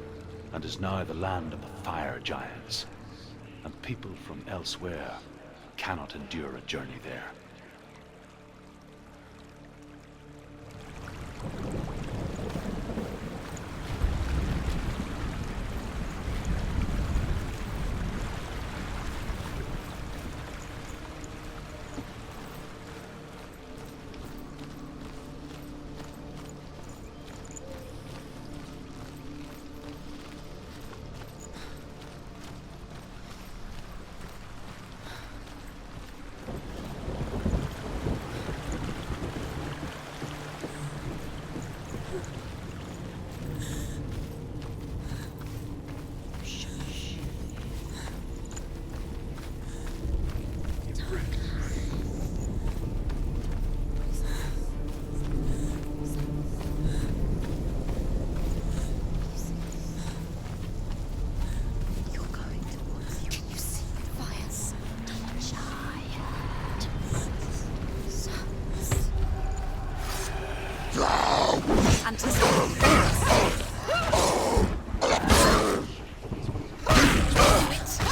and is now the land of the fire giants. And people from elsewhere cannot endure a journey there.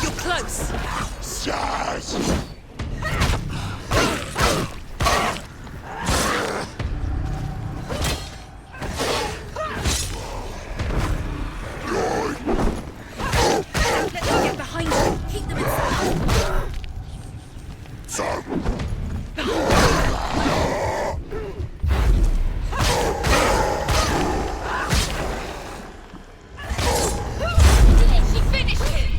You're close. Let them get behind you. Keep them inside. She finished him.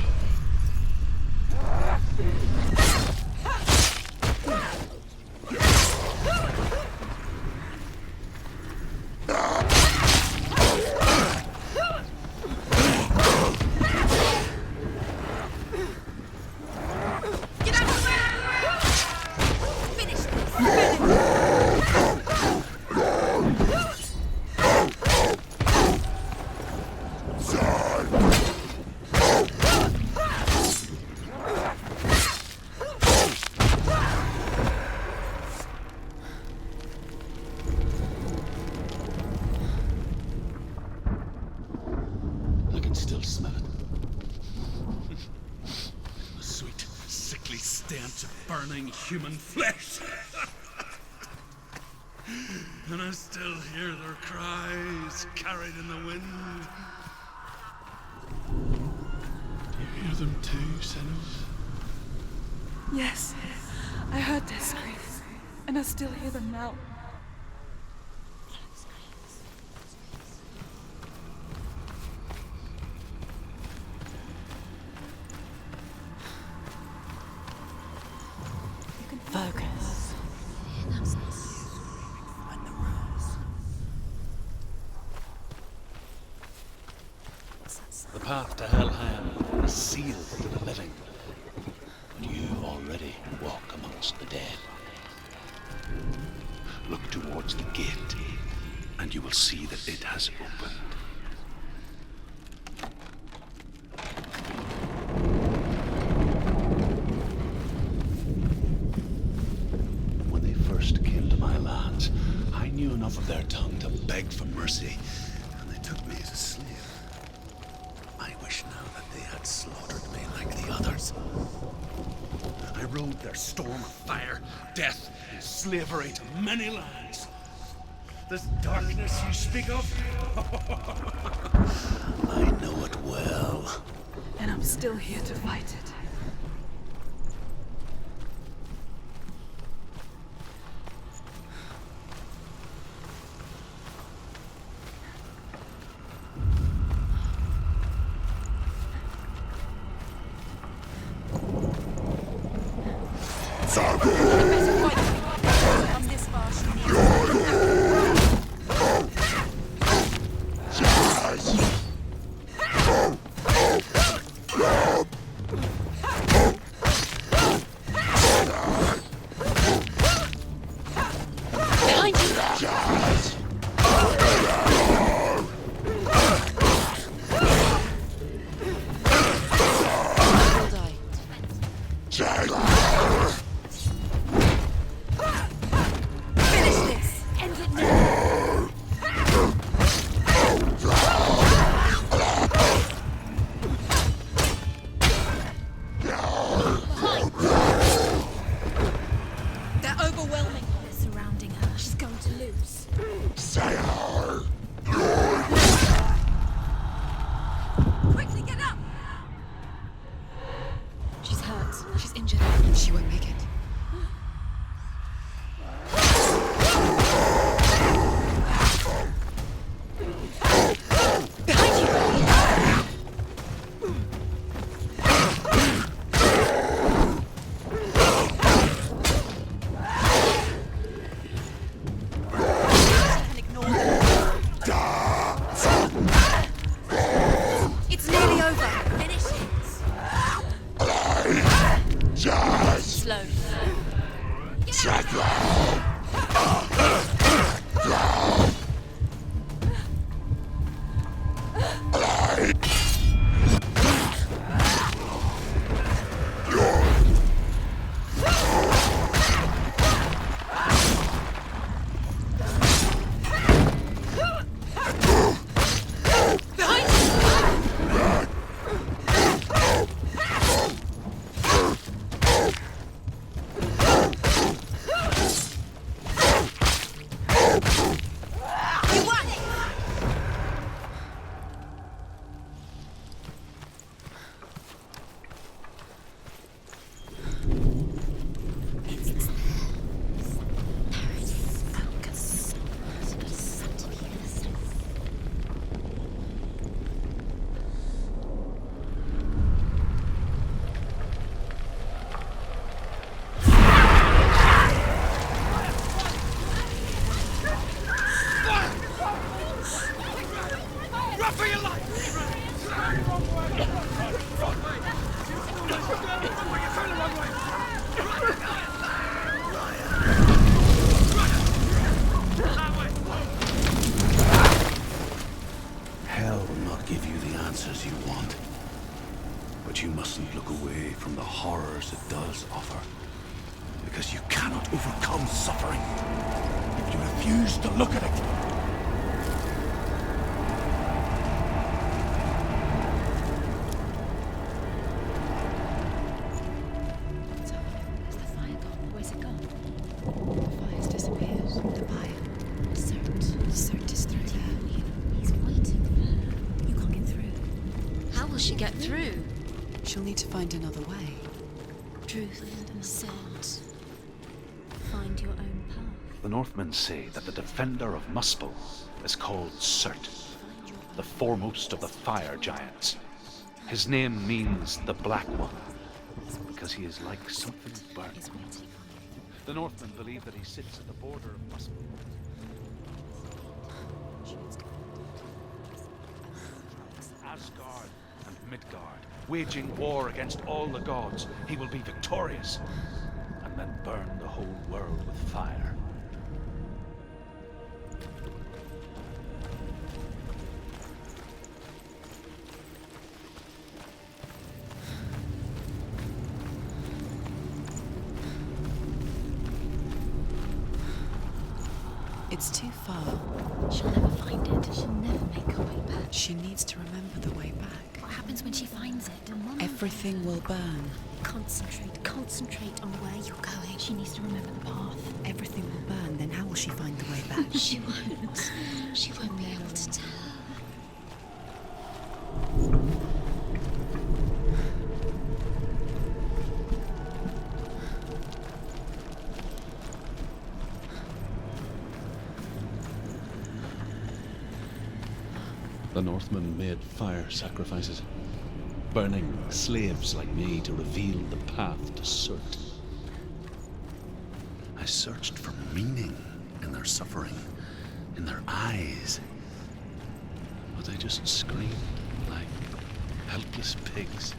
Get out of the way! Finish this! I can still smell it. The sweet, sickly stench of burning human flesh. And I still hear their cries carried in the wind. Do you hear them too, Senua? Yes, I heard their screams, and I still hear them now. Focus. The path to Helheim is sealed to the living, but you already walk amongst the dead. out their tongue to beg for mercy, and they took me as a slave. I wish now that they had slaughtered me like the others. I rode their storm of fire, death, and slavery to many lands. This darkness you speak of? I know it well. And I'm still here to fight it. Come this far, she needs Behind you! Will die. finish this. End it now. They're overwhelming her. They're surrounding her. She's going to lose. Quickly get up! She's hurt. She's injured. She won't make it. And ignore them. It's nearly over. Finish it. Slow. You won it! Hell will not give you the answers you want. But you mustn't look away from the horrors it does offer. Because you cannot overcome suffering if you refuse to look at it. So, where's the fire gone? Where's it gone? The fire's disappeared. The fire. Cert is through there. He's waiting for her. You can't get through. How will she get through? She'll need to find another way. Truth and scent. Find your own path. The Northmen say that the defender of Muspel is called Surt, the foremost of the fire giants. His name means the Black One, because he is like something burnt. The Northmen believe that he sits at the border of Muspel. Asgard and Midgard, waging war against all the gods, he will be victorious, and then burn the whole world with fire. It's too far. She'll never find it. She'll never make her way back. She needs to remember the way back. What happens when she finds it? Everything will burn. Concentrate on where you're going. She needs to remember the path. Everything will burn, then how will she find the way back? She won't. She won't be able to tell. The Northmen made fire sacrifices, burning slaves like me to reveal the path to Surt. I searched for meaning in their suffering, in their eyes. But they just screamed like helpless pigs.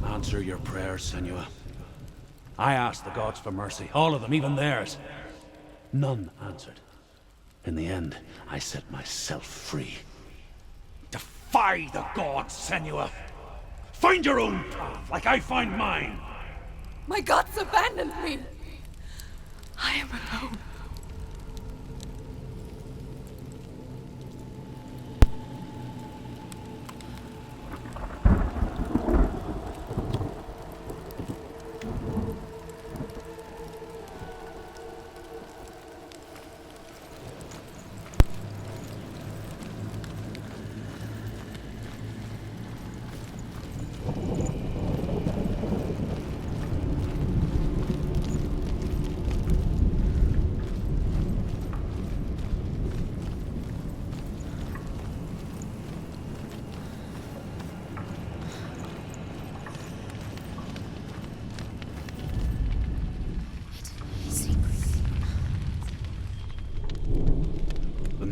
Answer your prayers, Senua. I asked the gods for mercy, all of them, even theirs. None answered. In the end, I set myself free. Defy the gods, Senua! Find your own path, like I find mine! My gods abandoned me! I am alone.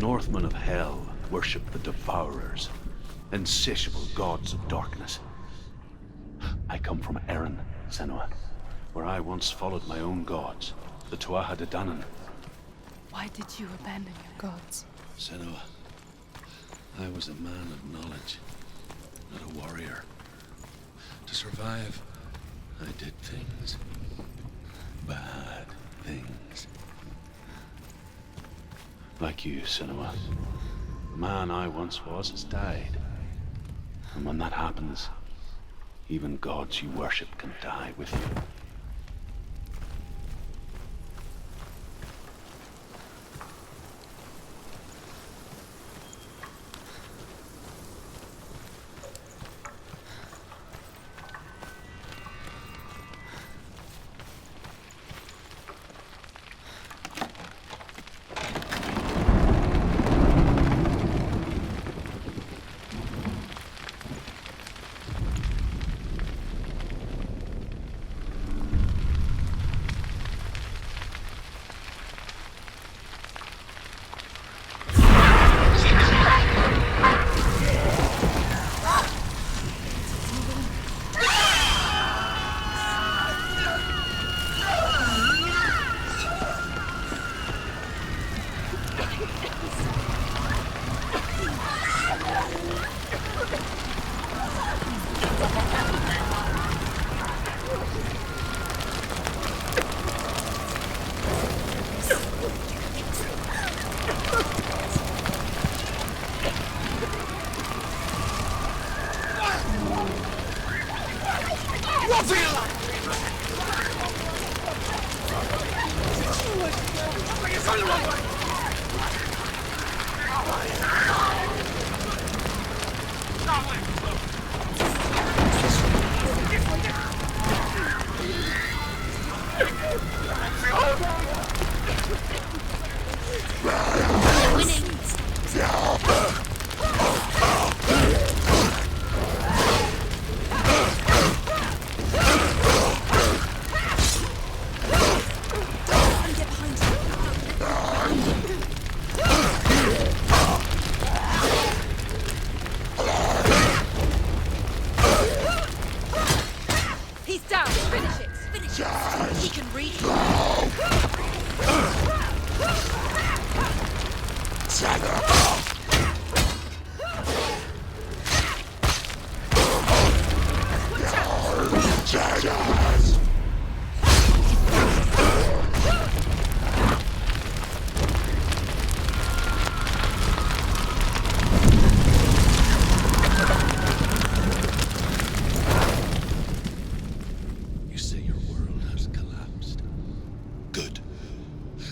Northmen of Hell worship the Devourers, insatiable gods of darkness. I come from Erin, Senua, where I once followed my own gods, the Tuatha De Danann. Why did you abandon your gods? Senua, I was a man of knowledge, not a warrior. To survive, I did things. Bad things. Like you, Senua. man I once was has died. And when that happens, even gods you worship can die with you.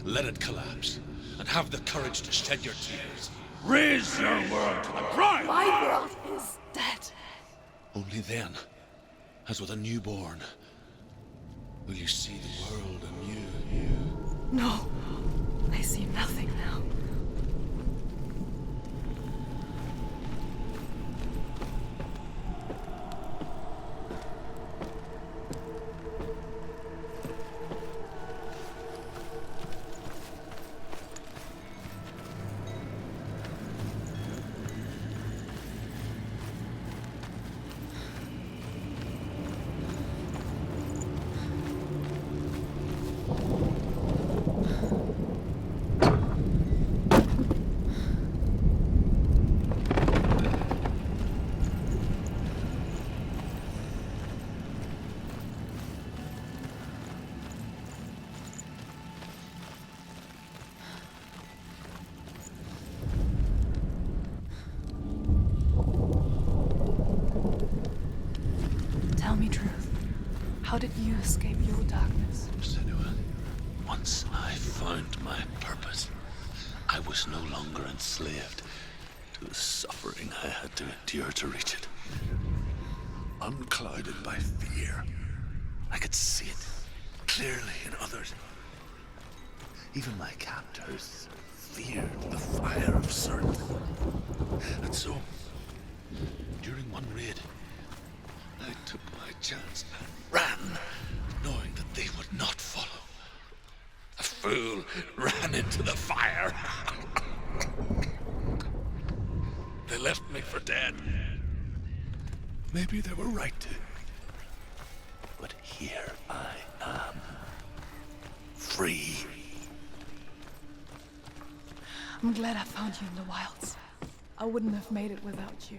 Let it collapse, and have the courage to shed your tears. Raise your world to the prime! My world is dead. Only then, as with a newborn, will you see the world anew. No, I see nothing now. Tell me truth. How did you escape your darkness? Senua, once I found my purpose, I was no longer enslaved to the suffering I had to endure to reach it. Unclouded by fear, I could see it clearly in others. Even my captors feared the fire of certain. And so, during one raid, I took my chance and ran, knowing that they would not follow. The fool ran into the fire. They left me for dead. Maybe they were right to. But here I am. Free. I'm glad I found you in the wilds. I wouldn't have made it without you.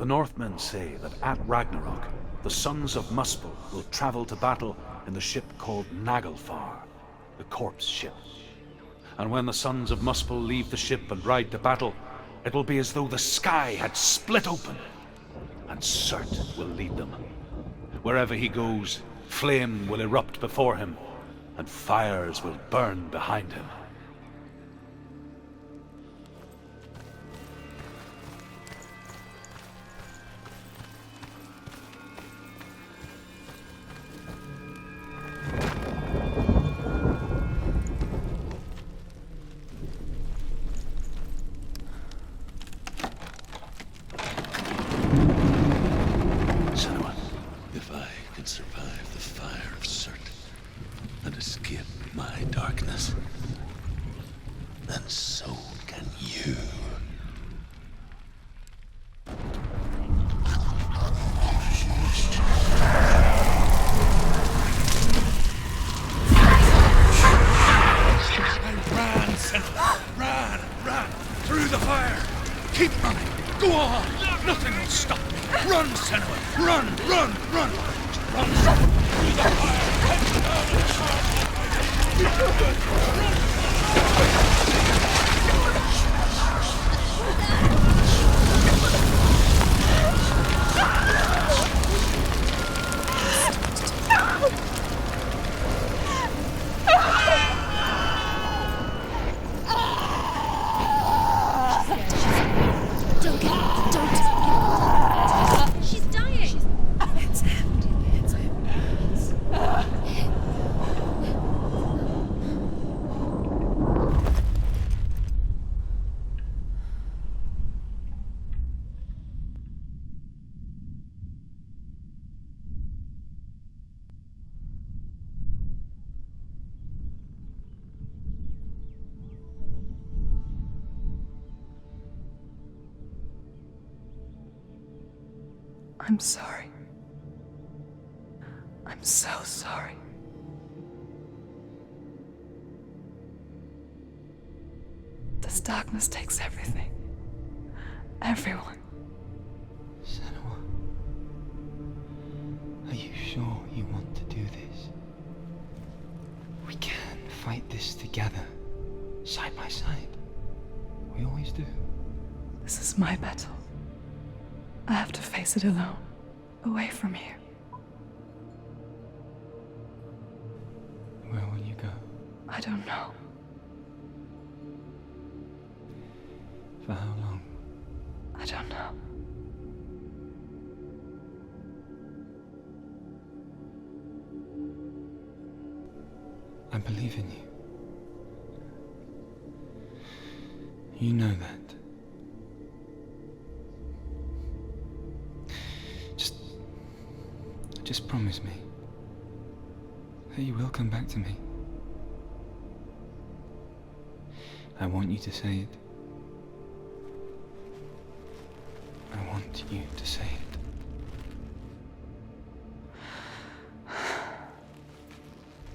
The Northmen say that at Ragnarok, the sons of Muspel will travel to battle in the ship called Naglfar, the corpse ship. And when the sons of Muspel leave the ship and ride to battle, it will be as though the sky had split open, and Surt will lead them. Wherever he goes, flame will erupt before him, and fires will burn behind him. Senua, if I can survive the fire of Surt and escape my darkness, then so can you. Ran, Senua! Ran! Through the fire! Keep running! Go on! Nothing will stop me! Run, Senua! Run! Just run through the She's dying! It's him. I'm sorry. I'm so sorry. This darkness takes everything. Everyone. Senua, are you sure you want to do this? We can fight this together, side by side. We always do. This is my battle. I have to face it alone, away from here. Where will you go? I don't know. For how long? I don't know. I believe in you. You know that. Just promise me that you will come back to me. I want you to say it. I want you to say it.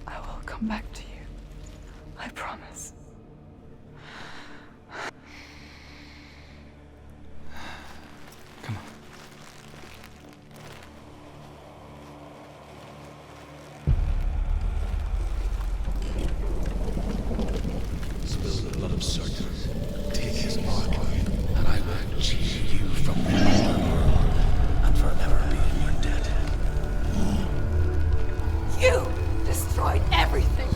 I will come back to you. I promise. Come on. Spill the blood of Surt. Take his mark, and I will change you from the underworld and forever be in your debt. You destroyed everything!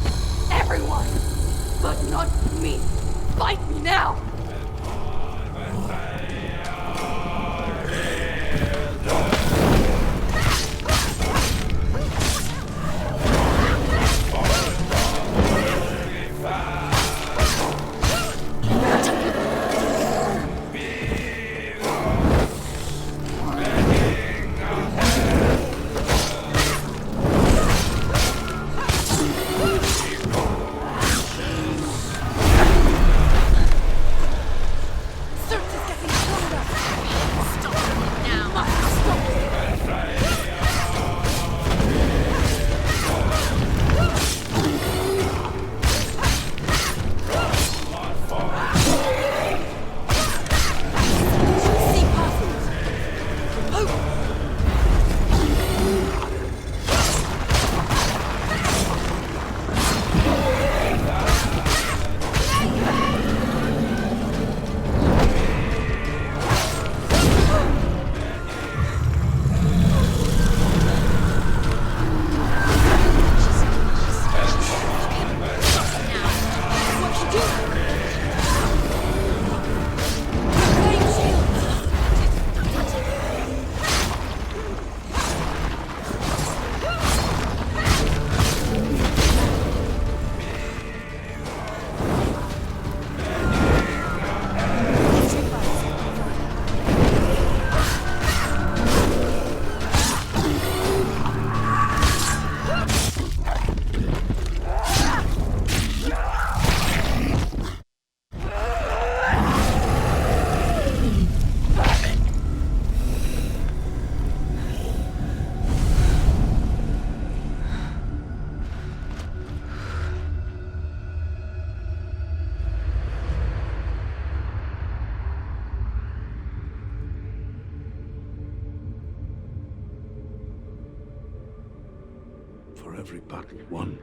For every battle won,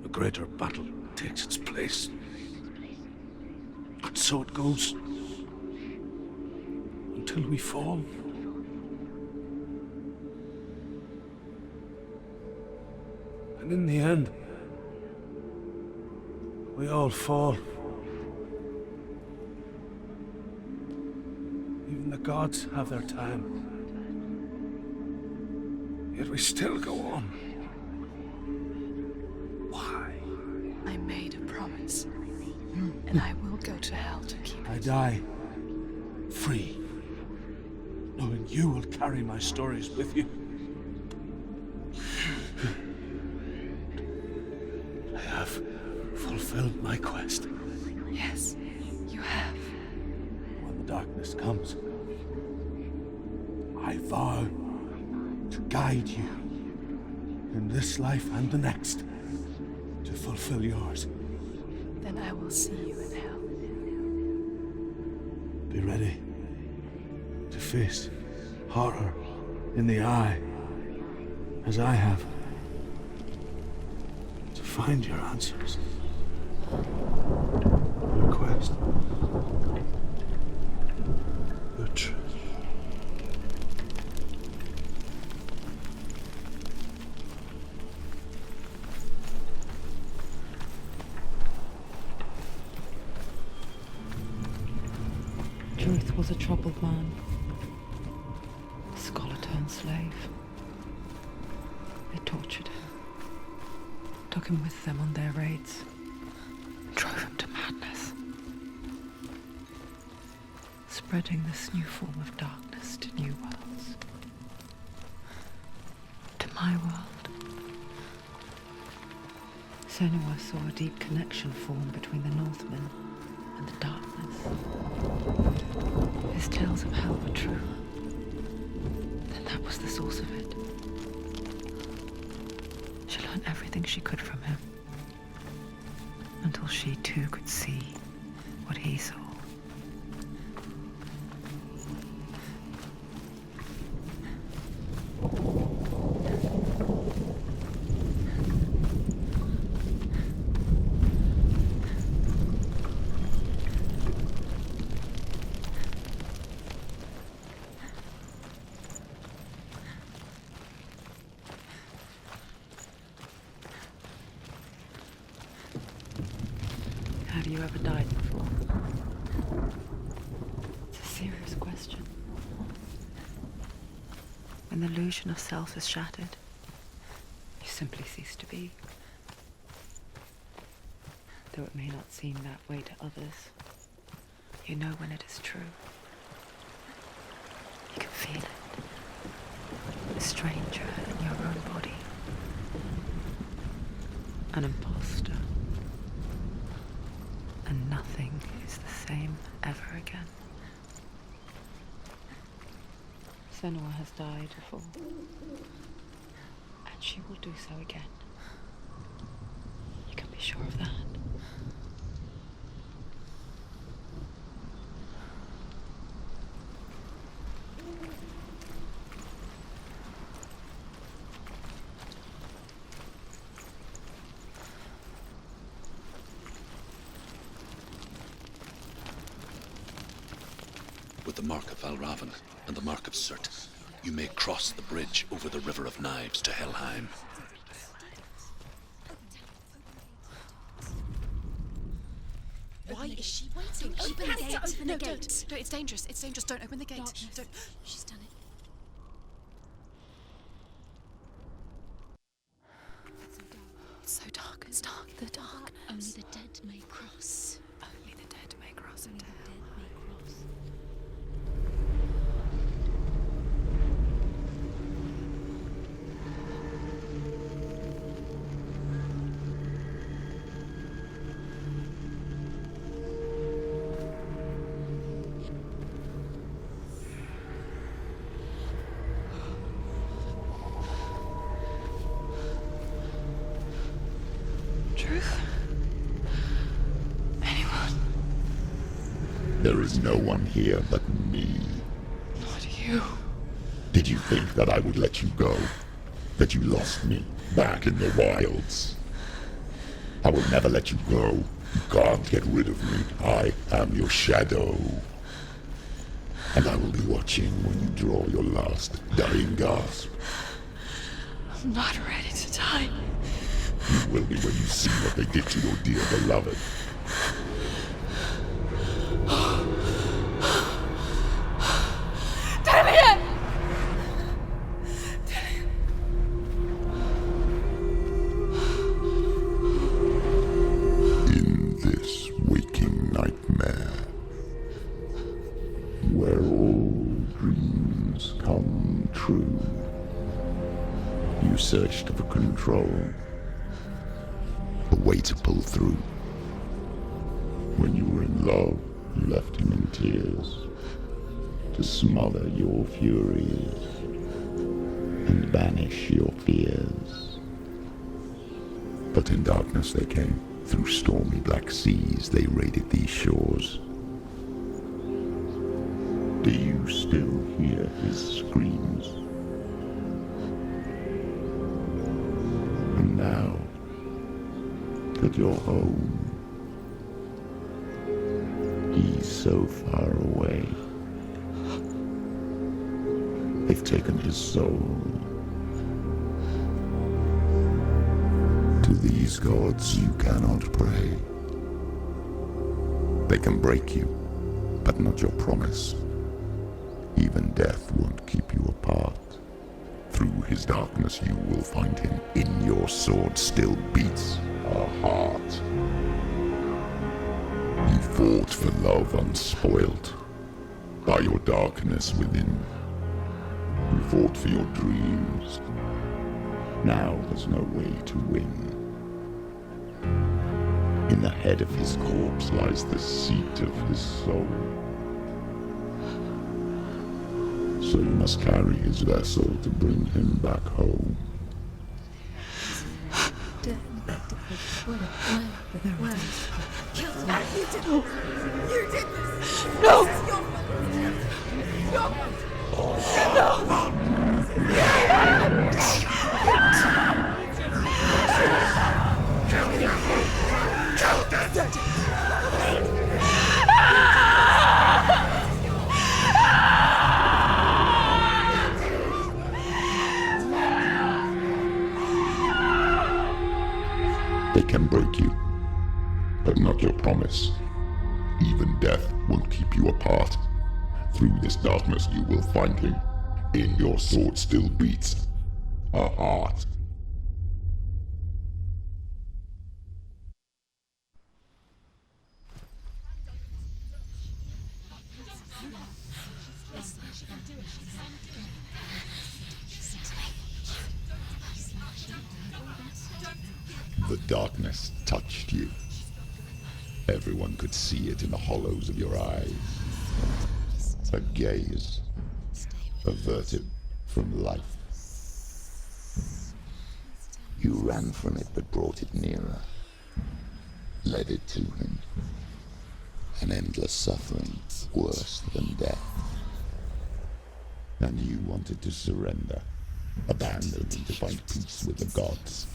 a greater battle takes its place. And so it goes. Until we fall. And in the end, we all fall. Even the gods have their time. Yet we still go on. Why? I made a promise, and I will go to hell to keep it. I die free, knowing you will carry my stories with you. I have fulfilled my quest. Yes, you have. When the darkness comes, I vow to guide you in this life and the next to fulfill yours. Then I will see you in hell. Be ready to face horror in the eye, as I have, to find your answers. Your quest. Your truth. Truth was a troubled man, a scholar turned slave. They tortured him, took him with them on their raids, drove him to madness, spreading this new form of darkness to new worlds. To my world. Senua saw a deep connection form between the Northmen and the darkness. His tales of hell were true. Then that was the source of it. She learned everything she could from him, until she too could see what he saw. Have you ever died before? It's a serious question. When the illusion of self is shattered, you simply cease to be. Though it may not seem that way to others, you know when it is true. You can feel it. A stranger in your own body. An imposter. And nothing is the same ever again. Senua has died before, and she will do so again. You can be sure of that. With the mark of Valravan and the mark of Surt, you may cross the bridge over the River of Knives to Helheim. Why is she waiting? Open the gate. Open the gate. No, it's dangerous. It's dangerous. Don't open the gate. Don't. She's done it. It's so dark. It's dark. The darkness. Only the dead may cross. Only the dead may cross into hell. Truth? Anyone? There is no one here but me. Not you. Did you think that I would let you go? that you lost me back in the wilds. I will never let you go. You can't get rid of me. I am your shadow. And I will be watching when you draw your last dying gasp. I'm not ready to die. You will be when you see what they did to your dear beloved. Dillion! In this waking nightmare, where all dreams come true, you searched for control, a way to pull through. When you were in love, you left him in tears, to smother your furies and banish your fears. But in darkness they came, through stormy black seas they raided these shores. Do you still hear his screams? And now that you're home, he's so far away. They've taken his soul. To these gods you cannot pray. They can break you, but not your promise. Even death won't keep you apart. Through his darkness you will find him. In your sword still beats a heart. You fought for love unspoilt by your darkness within. You fought for your dreams. Now there's no way to win. In the head of his corpse lies the seat of his soul. So you must carry his vessel to bring him back home. You did this! No! They can break you, but not your promise. Even death won't keep you apart. Through this darkness you will find him. In your sword still beats a heart. The darkness touched you. Everyone could see it in the hollows of your eyes. A gaze averted from life. You ran from it but brought it nearer. Led it to him. An endless suffering, worse than death. And you wanted to surrender, abandon and to find peace with the gods.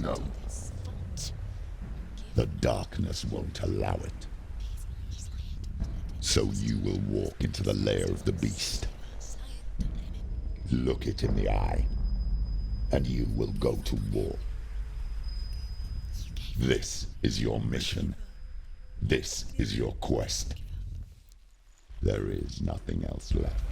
No. The darkness won't allow it. So you will walk into the lair of the beast. Look it in the eye, and you will go to war. This is your mission. This is your quest. There is nothing else left.